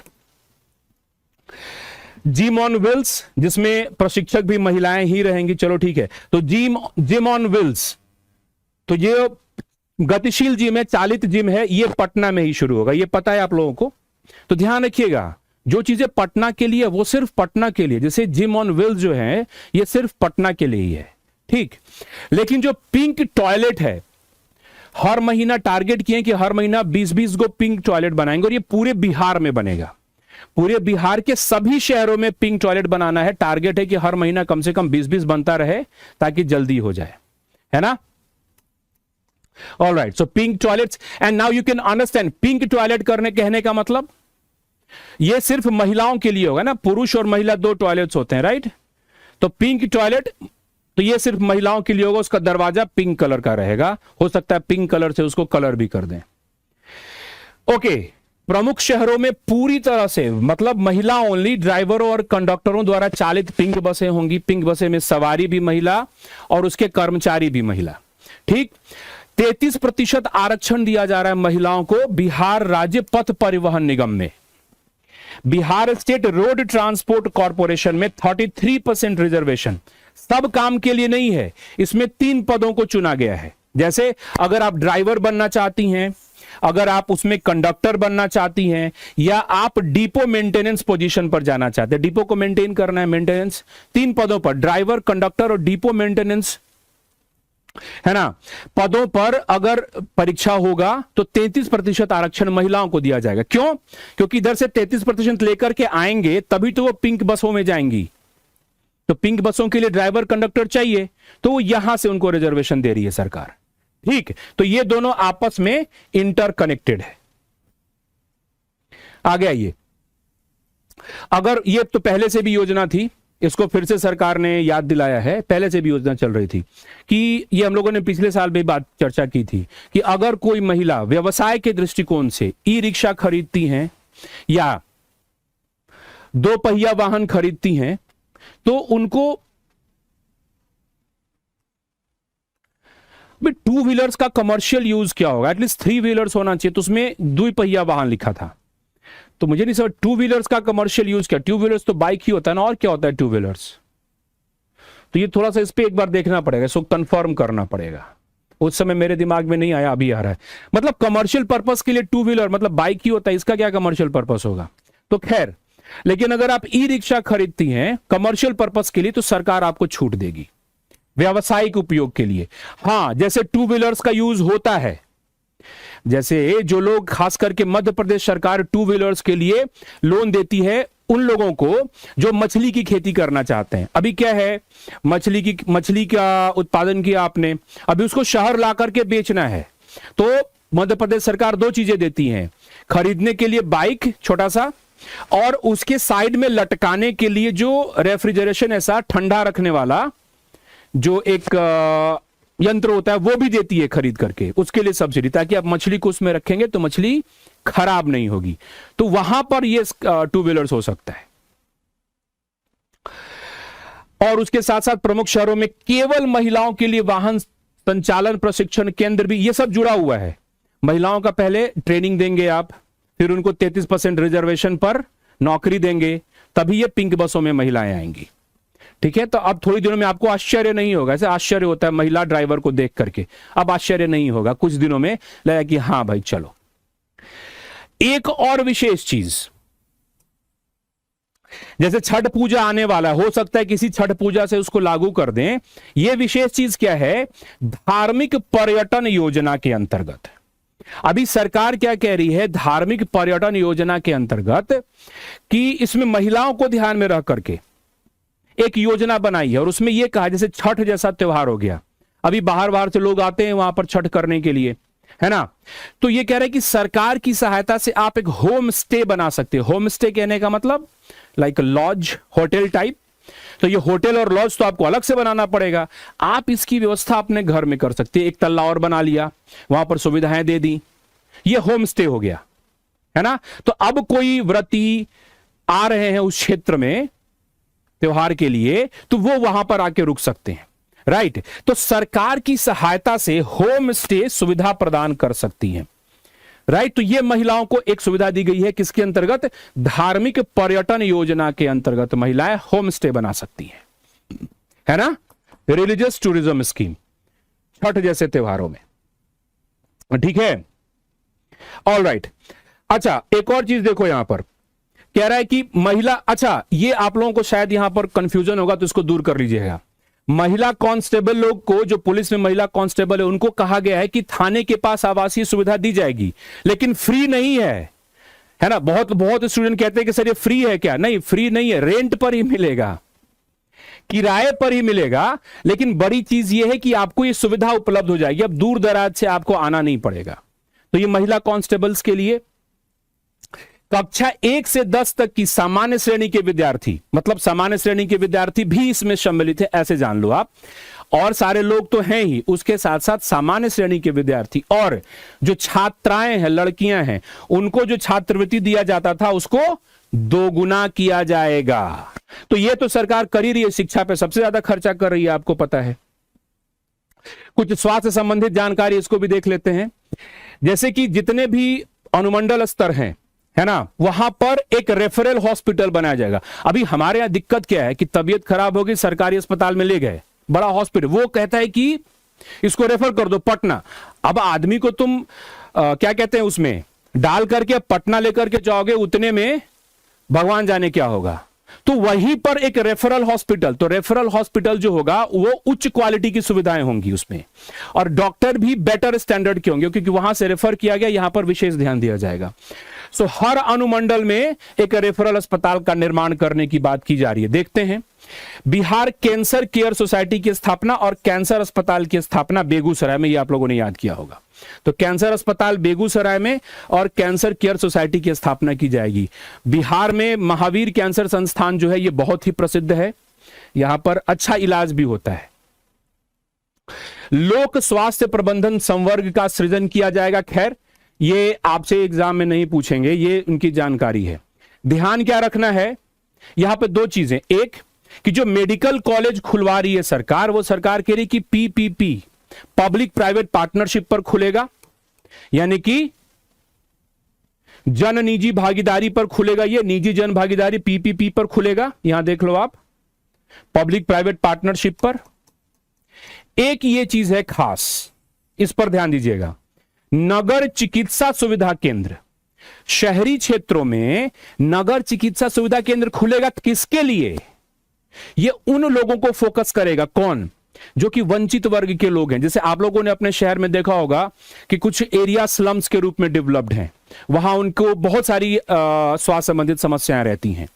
जिम ऑन व्हील्स, जिसमें प्रशिक्षक भी महिलाएं ही रहेंगी, चलो ठीक है। तो जिम ऑन व्हील्स, तो ये गतिशील जिम है, चालित जिम है, ये पटना में ही शुरू होगा, ये पता है आप लोगों को। तो ध्यान रखिएगा, जो चीजें पटना के लिए वो सिर्फ पटना के लिए, जैसे जिम ऑन व्हील्स जो है ये सिर्फ पटना के लिए ही है, ठीक। लेकिन जो पिंक टॉयलेट है, हर महीना टारगेट किए कि हर महीना 20-20 गो पिंक टॉयलेट बनाएंगे, और ये पूरे बिहार में बनेगा। पूरे बिहार के सभी शहरों में पिंक टॉयलेट बनाना है। टारगेट है कि हर महीना कम से कम 20-20 बनता रहे, ताकि जल्दी हो जाए, है ना। All right, so pink toilets, and now you can understand pink toilet कहने का मतलब, ये सिर्फ महिलाओं के लिए होगा ना, पुरुष और महिला 2 टॉयलेट्स होते हैं, राइट। तो पिंक टॉयलेट, तो ये सिर्फ महिलाओं के लिए होगा, उसका दरवाजा पिंक कलर का रहेगा, हो सकता है पिंक कलर से उसको कलर भी कर दें। ओके, प्रमुख शहरों में पूरी तरह से, मतलब महिला ओनली, ड्राइवरों और कंडक्टरों द्वारा चालित पिंक बसें होंगी। पिंक बसें में सवारी भी महिला और उसके कर्मचारी भी महिला, ठीक। 33% आरक्षण दिया जा रहा है महिलाओं को बिहार राज्य पथ परिवहन निगम में। Bihar state road transport corporation में 33% रिजर्वेशन। सब काम के लिए नहीं है, इसमें 3 पदों को चुना गया है। जैसे अगर आप ड्राइवर बनना चाहती हैं, अगर आप उसमें कंडक्टर बनना चाहती हैं, या आप डिपो मेंटेनेंस पोजीशन पर जाना चाहते हैं, डिपो को मेंटेन करना है, मेंटेनेंस, 3 पदों पर, ड्राइवर, कंडक्टर और डिपो मेंटेनेंस, है ना, पदों पर अगर परीक्षा होगा तो 33% आरक्षण महिलाओं को दिया जाएगा। क्यों? क्योंकि इधर से 33% लेकर के आएंगे तभी तो वो पिंक बसों में जाएंगी। तो पिंक बसों के लिए ड्राइवर कंडक्टर चाहिए, तो वो यहां से उनको रिजर्वेशन दे रही है सरकार, ठीक। तो ये दोनों आपस में इंटरकनेक्टेड है। आगे आइए, अगर ये तो पहले से भी योजना थी, इसको फिर से सरकार ने याद दिलाया है। पहले से भी योजना चल रही थी कि ये हम लोगों ने पिछले साल भी बात चर्चा की थी कि अगर कोई महिला व्यवसाय के दृष्टिकोण से ई रिक्शा खरीदती हैं या 2 पहिया वाहन खरीदती हैं, तो उनको 2 व्हीलर्स का कमर्शियल यूज क्या होगा, एटलीस्ट 3 व्हीलर्स होना चाहिए। तो उसमें 2 पहिया वाहन लिखा था, तो मुझे नहीं समझ 2 व्हीलर्स का कमर्शियल यूज क्या। 2 व्हीलर्स तो बाइक ही होता है ना, और क्या होता है 2 व्हीलर्स। तो ये थोड़ा सा इस पे एक बार देखना पड़ेगा, इसको कंफर्म करना पड़ेगा। उस समय मेरे दिमाग में नहीं आया, अभी आ रहा है। मतलब कमर्शियल पर्पस के लिए 2 व्हीलर मतलब बाइक ही होता है, इसका क्या कमर्शियल पर्पस होगा। तो खैर, लेकिन अगर आप ई रिक्शा खरीदती हैं कमर्शियल पर्पस के लिए, तो सरकार आपको छूट देगी व्यावसायिक उपयोग के लिए। हां, जैसे 2 व्हीलर्स का यूज होता है, जैसे जो लोग खास करके मध्य प्रदेश सरकार 2 व्हीलर्स के लिए लोन देती है, उन लोगों को जो मछली की खेती करना चाहते हैं। अभी क्या है, मछली का उत्पादन किया आपने, अभी उसको शहर ला करके बेचना है, तो मध्य प्रदेश सरकार दो चीजें देती है, खरीदने के लिए बाइक छोटा सा, और उसके साइड में लटकाने के लिए जो रेफ्रिजरेशन ऐसा ठंडा रखने वाला जो एक यंत्र होता है वो भी देती है खरीद करके, उसके लिए सब्सिडी, ताकि आप मछली को उसमें रखेंगे तो मछली खराब नहीं होगी। तो वहां पर ये टू व्हीलर्स हो सकता है। और उसके साथ साथ प्रमुख शहरों में केवल महिलाओं के लिए वाहन संचालन प्रशिक्षण केंद्र भी, ये सब जुड़ा हुआ है। महिलाओं का पहले ट्रेनिंग देंगे आप, फिर उनको 33% रिजर्वेशन पर नौकरी देंगे, तभी ये पिंक बसों में महिलाएं आएंगी। ठीक है, तो अब थोड़ी दिनों में आपको आश्चर्य नहीं होगा, ऐसे आश्चर्य होता है महिला ड्राइवर को देख करके, अब आश्चर्य नहीं होगा, कुछ दिनों में लगेगा कि हाँ भाई चलो। एक और विशेष चीज, जैसे छठ पूजा आने वाला, हो सकता है किसी छठ पूजा से उसको लागू कर दें। यह विशेष चीज क्या है, धार्मिक पर्यटन योजना के अंतर्गत अभी सरकार क्या कह रही है, धार्मिक पर्यटन योजना के अंतर्गत कि इसमें महिलाओं को ध्यान में रख करके एक योजना बनाई है, और उसमें यह कहा जैसे छठ जैसा त्योहार हो गया, अभी बाहर बाहर से लोग आते हैं वहां पर छठ करने के लिए, है ना, तो ये कह रहे हैं कि सरकार की सहायता से आप एक होम स्टे बना सकते हैं। होम स्टे कहने का मतलब लाइक लॉज, होटल टाइप। तो ये होटल और लॉज तो आपको अलग से बनाना पड़ेगा, आप इसकी व्यवस्था अपने घर में कर सकते हैं। एक तल्ला और बना लिया, वहां पर सुविधाएं दे दी, ये होम स्टे हो गया, है ना। तो अब कोई व्रती आ रहे हैं उस क्षेत्र में त्योहार के लिए, तो वो वहां पर आके रुक सकते हैं, राइट। तो सरकार की सहायता से होम स्टे सुविधा प्रदान कर सकती है, राइट। तो ये महिलाओं को एक सुविधा दी गई है, किसके अंतर्गत, धार्मिक पर्यटन योजना के अंतर्गत महिलाएं होम स्टे बना सकती हैं, है ना, रिलीजियस टूरिज्म स्कीम, छठ जैसे त्योहारों में, ठीक है, ऑल राइट। अच्छा, एक और चीज देखो, यहां पर कह रहा है कि महिला, अच्छा ये आप लोगों को शायद यहां पर कंफ्यूजन होगा, तो इसको दूर कर लीजिएगा। महिला कांस्टेबल लोग को, जो पुलिस में महिला कांस्टेबल है, उनको कहा गया है कि थाने के पास आवासीय सुविधा दी जाएगी, लेकिन फ्री नहीं है ना। बहुत स्टूडेंट कहते हैं कि सर ये फ्री है क्या, नहीं फ्री नहीं है, रेंट पर ही मिलेगा, किराए पर ही मिलेगा। लेकिन बड़ी चीज ये है कि आपको ये सुविधा उपलब्ध हो जाएगी, अब दूर दराज से आपको आना नहीं पड़ेगा। तो ये महिला कांस्टेबल्स के लिए कक्षा 1 से 10 तक की सामान्य श्रेणी के विद्यार्थी, मतलब सामान्य श्रेणी के विद्यार्थी भी इसमें सम्मिलित है, ऐसे जान लो आप। और सारे लोग तो हैं ही, उसके साथ साथ सामान्य श्रेणी के विद्यार्थी और जो छात्राएं हैं, लड़कियां हैं, उनको जो छात्रवृत्ति दिया जाता था उसको दोगुना किया जाएगा। तो ये तो सरकार कर ही रही है, शिक्षा पे सबसे ज्यादा खर्चा कर रही है, आपको पता है। कुछ स्वास्थ्य संबंधित जानकारी इसको भी देख लेते हैं, जैसे कि जितने भी अनुमंडल स्तर हैं, है ना, वहां पर एक रेफरल हॉस्पिटल बनाया जाएगा। अभी हमारे यहां दिक्कत क्या है कि तबीयत खराब होगी, सरकारी अस्पताल में ले गए, बड़ा हॉस्पिटल, वो कहता है कि इसको रेफर कर दो पटना। अब आदमी को तुम क्या कहते हैं, उसमें डाल करके पटना लेकर के जाओगे, उतने में भगवान जाने क्या होगा। तो वहीं पर एक रेफरल हॉस्पिटल, तो रेफरल हॉस्पिटल जो होगा वो उच्च क्वालिटी की सुविधाएं होंगी उसमें, और डॉक्टर भी बेटर स्टैंडर्ड के होंगे, क्योंकि वहां से रेफर किया गया, यहां पर विशेष ध्यान दिया जाएगा। सो हर अनुमंडल में एक रेफरल अस्पताल का निर्माण करने की बात की जा रही है। देखते हैं, बिहार कैंसर केयर सोसाइटी की स्थापना और कैंसर अस्पताल की स्थापना बेगूसराय में, ये आप लोगों ने याद किया होगा। तो कैंसर अस्पताल बेगूसराय में और कैंसर केयर सोसाइटी की स्थापना की जाएगी। बिहार में महावीर कैंसर संस्थान जो है ये बहुत ही प्रसिद्ध है, यहां पर अच्छा इलाज भी होता है। लोक स्वास्थ्य प्रबंधन संवर्ग का सृजन किया जाएगा। खैर ये आपसे एग्जाम में नहीं पूछेंगे, ये उनकी जानकारी है। ध्यान क्या रखना है, यहां पे दो चीजें, एक कि जो मेडिकल कॉलेज खुलवा रही है सरकार, वो सरकार कह रही कि पीपीपी, पब्लिक प्राइवेट पार्टनरशिप पर खुलेगा, यानी कि जन निजी भागीदारी पर खुलेगा। ये निजी जन भागीदारी पीपीपी पर खुलेगा, यहां देख लो आप, पब्लिक प्राइवेट पार्टनरशिप पर। एक ये चीज है खास, इस पर ध्यान दीजिएगा, नगर चिकित्सा सुविधा केंद्र, शहरी क्षेत्रों में नगर चिकित्सा सुविधा केंद्र खुलेगा। किसके लिए, ये उन लोगों को फोकस करेगा, कौन, जो कि वंचित वर्ग के लोग हैं। जैसे आप लोगों ने अपने शहर में देखा होगा कि कुछ एरिया स्लम्स के रूप में डेवलप्ड हैं, वहां उनको बहुत सारी स्वास्थ्य संबंधित समस्याएं रहती हैं।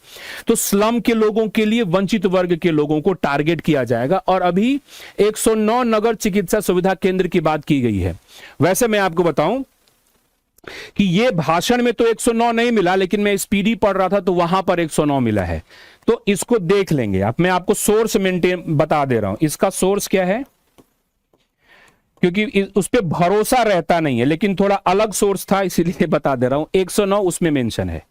तो स्लम के लोगों के लिए, वंचित वर्ग के लोगों को टारगेट किया जाएगा। और अभी 109 नगर चिकित्सा सुविधा केंद्र की बात की गई है। वैसे मैं आपको बताऊं कि ये भाषण में तो 109 नहीं मिला, लेकिन मैं स्पीडी पढ़ रहा था तो वहां पर 109 मिला है। तो इसको देख लेंगे। अब मैं आपको सोर्स मेंटेन बता दे रहा हूं, इसका सोर्स क्या है, क्योंकि उस पर भरोसा रहता नहीं है, लेकिन थोड़ा अलग सोर्स था इसीलिए बता दे रहा हूं। 109 उसमें मेंशन है,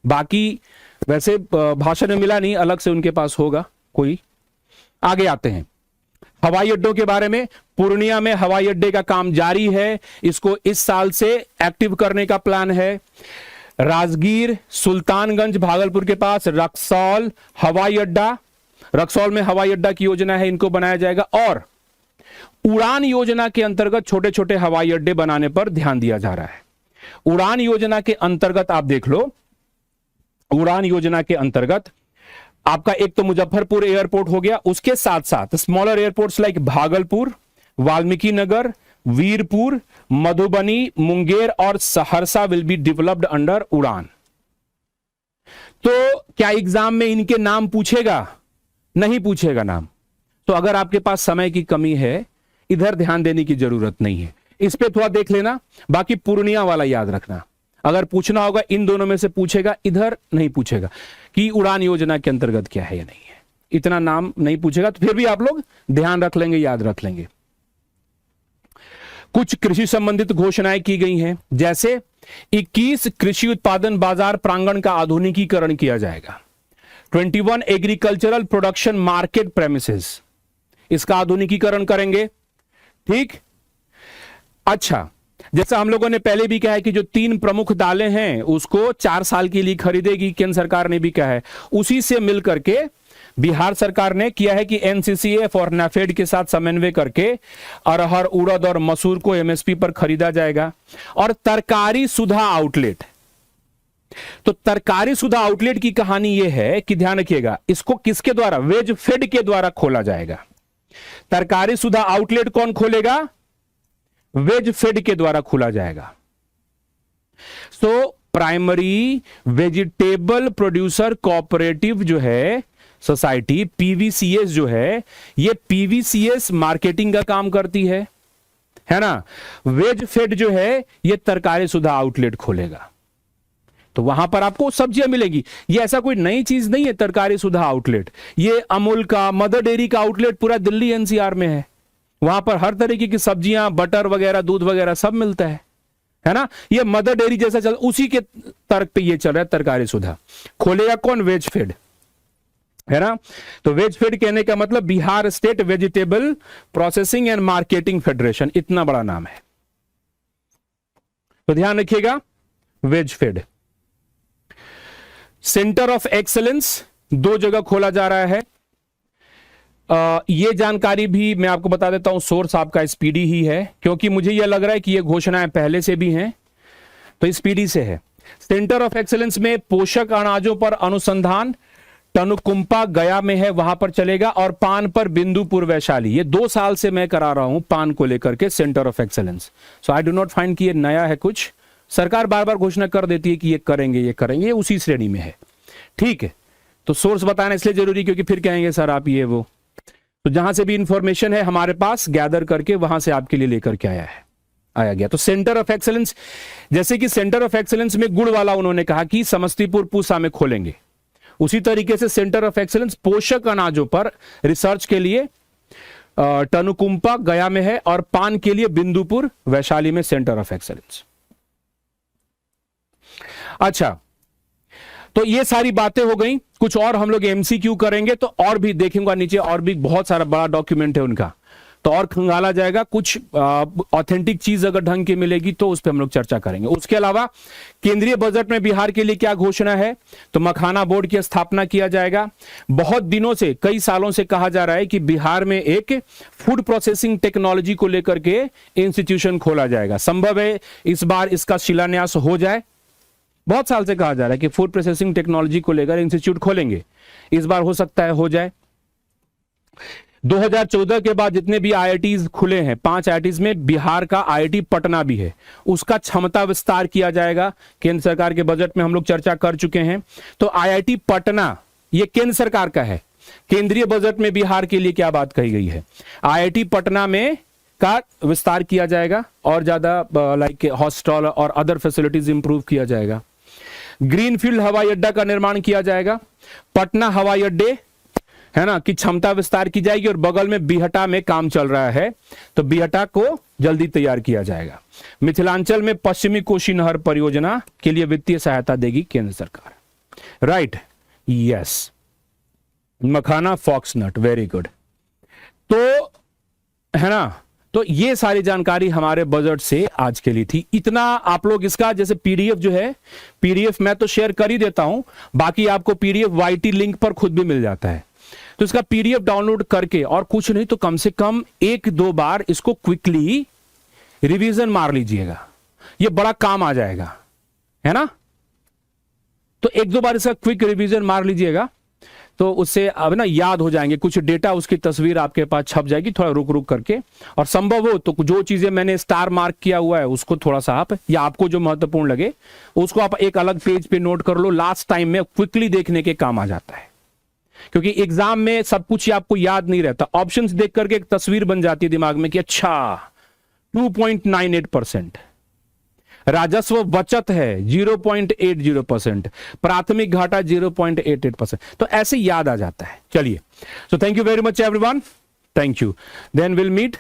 बाकी वैसे भाषण में मिला नहीं, अलग से उनके पास होगा कोई। आगे आते हैं हवाई अड्डों के बारे में। पूर्णिया में हवाई अड्डे का काम जारी है, इसको इस साल से एक्टिव करने का प्लान है। राजगीर, सुल्तानगंज भागलपुर के पास रक्सौल हवाई अड्डा, रक्सौल में हवाई अड्डा की योजना है, इनको बनाया जाएगा। और उड़ान योजना के अंतर्गत छोटे छोटे हवाई अड्डे बनाने पर ध्यान दिया जा रहा है। उड़ान योजना के अंतर्गत आप देख लो, उड़ान योजना के अंतर्गत आपका एक तो मुजफ्फरपुर एयरपोर्ट हो गया, उसके साथ साथ smaller airports like Bhagalpur, Valmiki Nagar, Virpur, Madhubani, Munger और Saharsa will be developed under Udan. तो क्या एग्जाम में इनके नाम पूछेगा? नहीं पूछेगा नाम। तो अगर आपके पास समय की कमी है, इधर ध्यान देने की जरूरत नहीं है, इस पे थोड़ा देख लेना। बाकी पूर्णिया वाला याद रखना, अगर पूछना होगा इन दोनों में से पूछेगा, इधर नहीं पूछेगा कि उड़ान योजना के अंतर्गत क्या है या नहीं है, इतना नाम नहीं पूछेगा। तो फिर भी आप लोग ध्यान रख लेंगे, याद रख लेंगे। कुछ कृषि संबंधित घोषणाएं की गई हैं, जैसे 21 कृषि उत्पादन बाजार प्रांगण का आधुनिकीकरण किया जाएगा। 21 एग्रीकल्चरल प्रोडक्शन मार्केट प्रेमिसेस, इसका आधुनिकीकरण करेंगे। ठीक, अच्छा, जैसा हम लोगों ने पहले भी कहा है कि जो 3 प्रमुख दालें हैं उसको 4 साल के लिए खरीदेगी, केंद्र सरकार ने भी कहा है। उसी से मिलकर के बिहार सरकार ने किया है कि एनसीसीएफ और नाफेड के साथ समन्वय करके अरहर, उड़द और मसूर को एमएसपी पर खरीदा जाएगा। और तरकारी सुधा आउटलेट, तो तरकारी सुधा आउटलेट की कहानी यह है कि ध्यान रखिएगा, इसको किसके द्वारा? वेज फेड के द्वारा खोला जाएगा। तरकारी सुधा आउटलेट कौन खोलेगा? वेज फेड के द्वारा खोला जाएगा। So primary vegetable producer cooperative जो है सोसाइटी, पीवीसीएस जो है, ये पीवीसीएस मार्केटिंग का काम करती है ना। वेज फेड जो है ये तरकारी सुधा आउटलेट खोलेगा, तो वहां पर आपको सब्जियां मिलेगी। ये ऐसा कोई नई चीज नहीं है तरकारी सुधा आउटलेट, ये अमूल का, मदर डेयरी का आउटलेट पूरा दिल्ली एनसीआर में है। वहां पर हर तरीके की सब्जियां, बटर वगैरह, दूध वगैरह सब मिलता है ना। ये मदर डेयरी जैसा चल, उसी के तर्क पे ये चल रहा है तरकारी सुधा। खोलेगा कौन? वेज फेड, है ना। तो वेज फेड कहने का मतलब Bihar state vegetable processing and marketing federation, इतना बड़ा नाम है, तो ध्यान रखिएगा। Veg fed centre of excellence 2 जगह खोला जा रहा है। ये जानकारी भी मैं आपको बता देता हूं, सोर्स आपका स्पीडी ही है, क्योंकि मुझे यह लग रहा है कि ये घोषणाएं पहले से भी हैं, तो स्पीडी से है। सेंटर ऑफ एक्सीलेंस में पोषक अनाजों पर अनुसंधान टनुकुंपा गया में है, वहां पर चलेगा। और पान पर बिंदुपुर वैशाली, ये 2 साल से मैं करा रहा हूं पान को लेकर के centre of excellence. So I do not find कि ये नया है कुछ, सरकार बार बार घोषणा कर देती है कि ये करेंगे ये करेंगे, ये उसी श्रेणी में है। ठीक है, तो सोर्स बताना इसलिए जरूरी क्योंकि फिर कहेंगे सर आप ये वो। तो जहां से भी इंफॉर्मेशन है हमारे पास गैदर करके वहां से आपके लिए लेकर के आया गया। तो सेंटर ऑफ एक्सीलेंस, जैसे कि सेंटर ऑफ एक्सीलेंस में गुड़ वाला उन्होंने कहा कि समस्तीपुर पूसा में खोलेंगे, उसी तरीके से सेंटर ऑफ एक्सीलेंस पोषक अनाजों पर रिसर्च के लिए टनुकुंपा गया में है, और पान के लिए बिंदुपुर वैशाली में सेंटर ऑफ एक्सीलेंस। अच्छा, तो ये सारी बातें हो गई। कुछ और हम लोग एमसीक्यू करेंगे, तो और भी देखूंगा नीचे, और भी बहुत सारा बड़ा डॉक्यूमेंट है उनका, तो और खंगाला जाएगा। कुछ ऑथेंटिक चीज अगर ढंग की मिलेगी तो उस पर हम लोग चर्चा करेंगे। उसके अलावा केंद्रीय बजट में बिहार के लिए क्या घोषणा है, तो मखाना बोर्ड की स्थापना किया जाएगा। बहुत दिनों से, कई सालों से कहा जा रहा है कि बिहार में एक फूड प्रोसेसिंग टेक्नोलॉजी को लेकर के इंस्टीट्यूशन खोला जाएगा। संभव है इस बार इसका शिलान्यास हो जाए। बहुत साल से कहा जा रहा है कि फूड प्रोसेसिंग टेक्नोलॉजी को लेकर इंस्टीट्यूट खोलेंगे, इस बार हो सकता है हो जाए। 2014 के बाद जितने भी आईआईटीज खुले हैं, 5 आईआईटीज में बिहार का आईआईटी पटना भी है, उसका क्षमता विस्तार किया जाएगा। केंद्र सरकार के बजट में हम लोग चर्चा कर चुके हैं। तो आईआईटी पटना ये केंद्र सरकार का है, केंद्रीय बजट में बिहार के लिए क्या बात कही गई है, आईआईटी पटना में का विस्तार किया जाएगा और ज्यादा लाइक हॉस्टल और अदर फैसिलिटीज इंप्रूव किया जाएगा। ग्रीनफील्ड हवाई अड्डा का निर्माण किया जाएगा। पटना हवाई अड्डे है ना की क्षमता विस्तार की जाएगी और बगल में बीहटा में काम चल रहा है, तो बीहटा को जल्दी तैयार किया जाएगा। मिथिलांचल में पश्चिमी कोशी नहर परियोजना के लिए वित्तीय सहायता देगी केंद्र सरकार। राइट, यस, मखाना फॉक्सनट, वेरी गुड। तो है ना, तो ये सारी जानकारी हमारे बजट से आज के लिए थी। इतना आप लोग इसका जैसे पीडीएफ जो है, पीडीएफ मैं तो शेयर कर ही देता हूं, बाकी आपको पीडीएफ वाईटी लिंक पर खुद भी मिल जाता है। तो इसका पीडीएफ डाउनलोड करके और कुछ नहीं तो कम से कम 1-2 बार इसको क्विकली रिवीजन मार लीजिएगा, ये बड़ा काम आ जाएगा, है ना। तो 1-2 बार इसका क्विक रिवीजन मार लीजिएगा, तो उससे अब ना याद हो जाएंगे कुछ डेटा, उसकी तस्वीर आपके पास छप जाएगी थोड़ा रुक रुक करके। और संभव हो तो जो चीजें मैंने स्टार मार्क किया हुआ है उसको थोड़ा सा आप, या आपको जो महत्वपूर्ण लगे उसको आप एक अलग पेज पे नोट कर लो, लास्ट टाइम में क्विकली देखने के काम आ जाता है। क्योंकि एग्जाम में सब कुछ आपको याद नहीं रहता, ऑप्शंस देख करके एक तस्वीर बन जाती है दिमाग में कि अच्छा 2.98%, राजस्व बचत है 0.80%, प्राथमिक घाटा 0.88%, तो ऐसे याद आ जाता है। चलिए, so thank you very much everyone, thank you, then will meet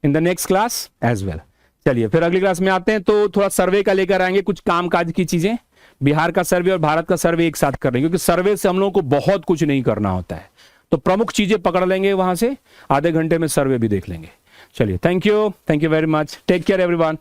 in the next class as well. चलिए फिर अगली क्लास में आते हैं, तो थोड़ा सर्वे का लेकर आएंगे, कुछ कामकाज की चीजें, बिहार का सर्वे और भारत का सर्वे एक साथ कर रहे हैं, क्योंकि सर्वे से हम लोगों को बहुत कुछ नहीं करना होता है, तो प्रमुख चीजें पकड़ लेंगे वहां से, आधे घंटे में सर्वे भी देख लेंगे। चलिए, thank you very much, take care everyone.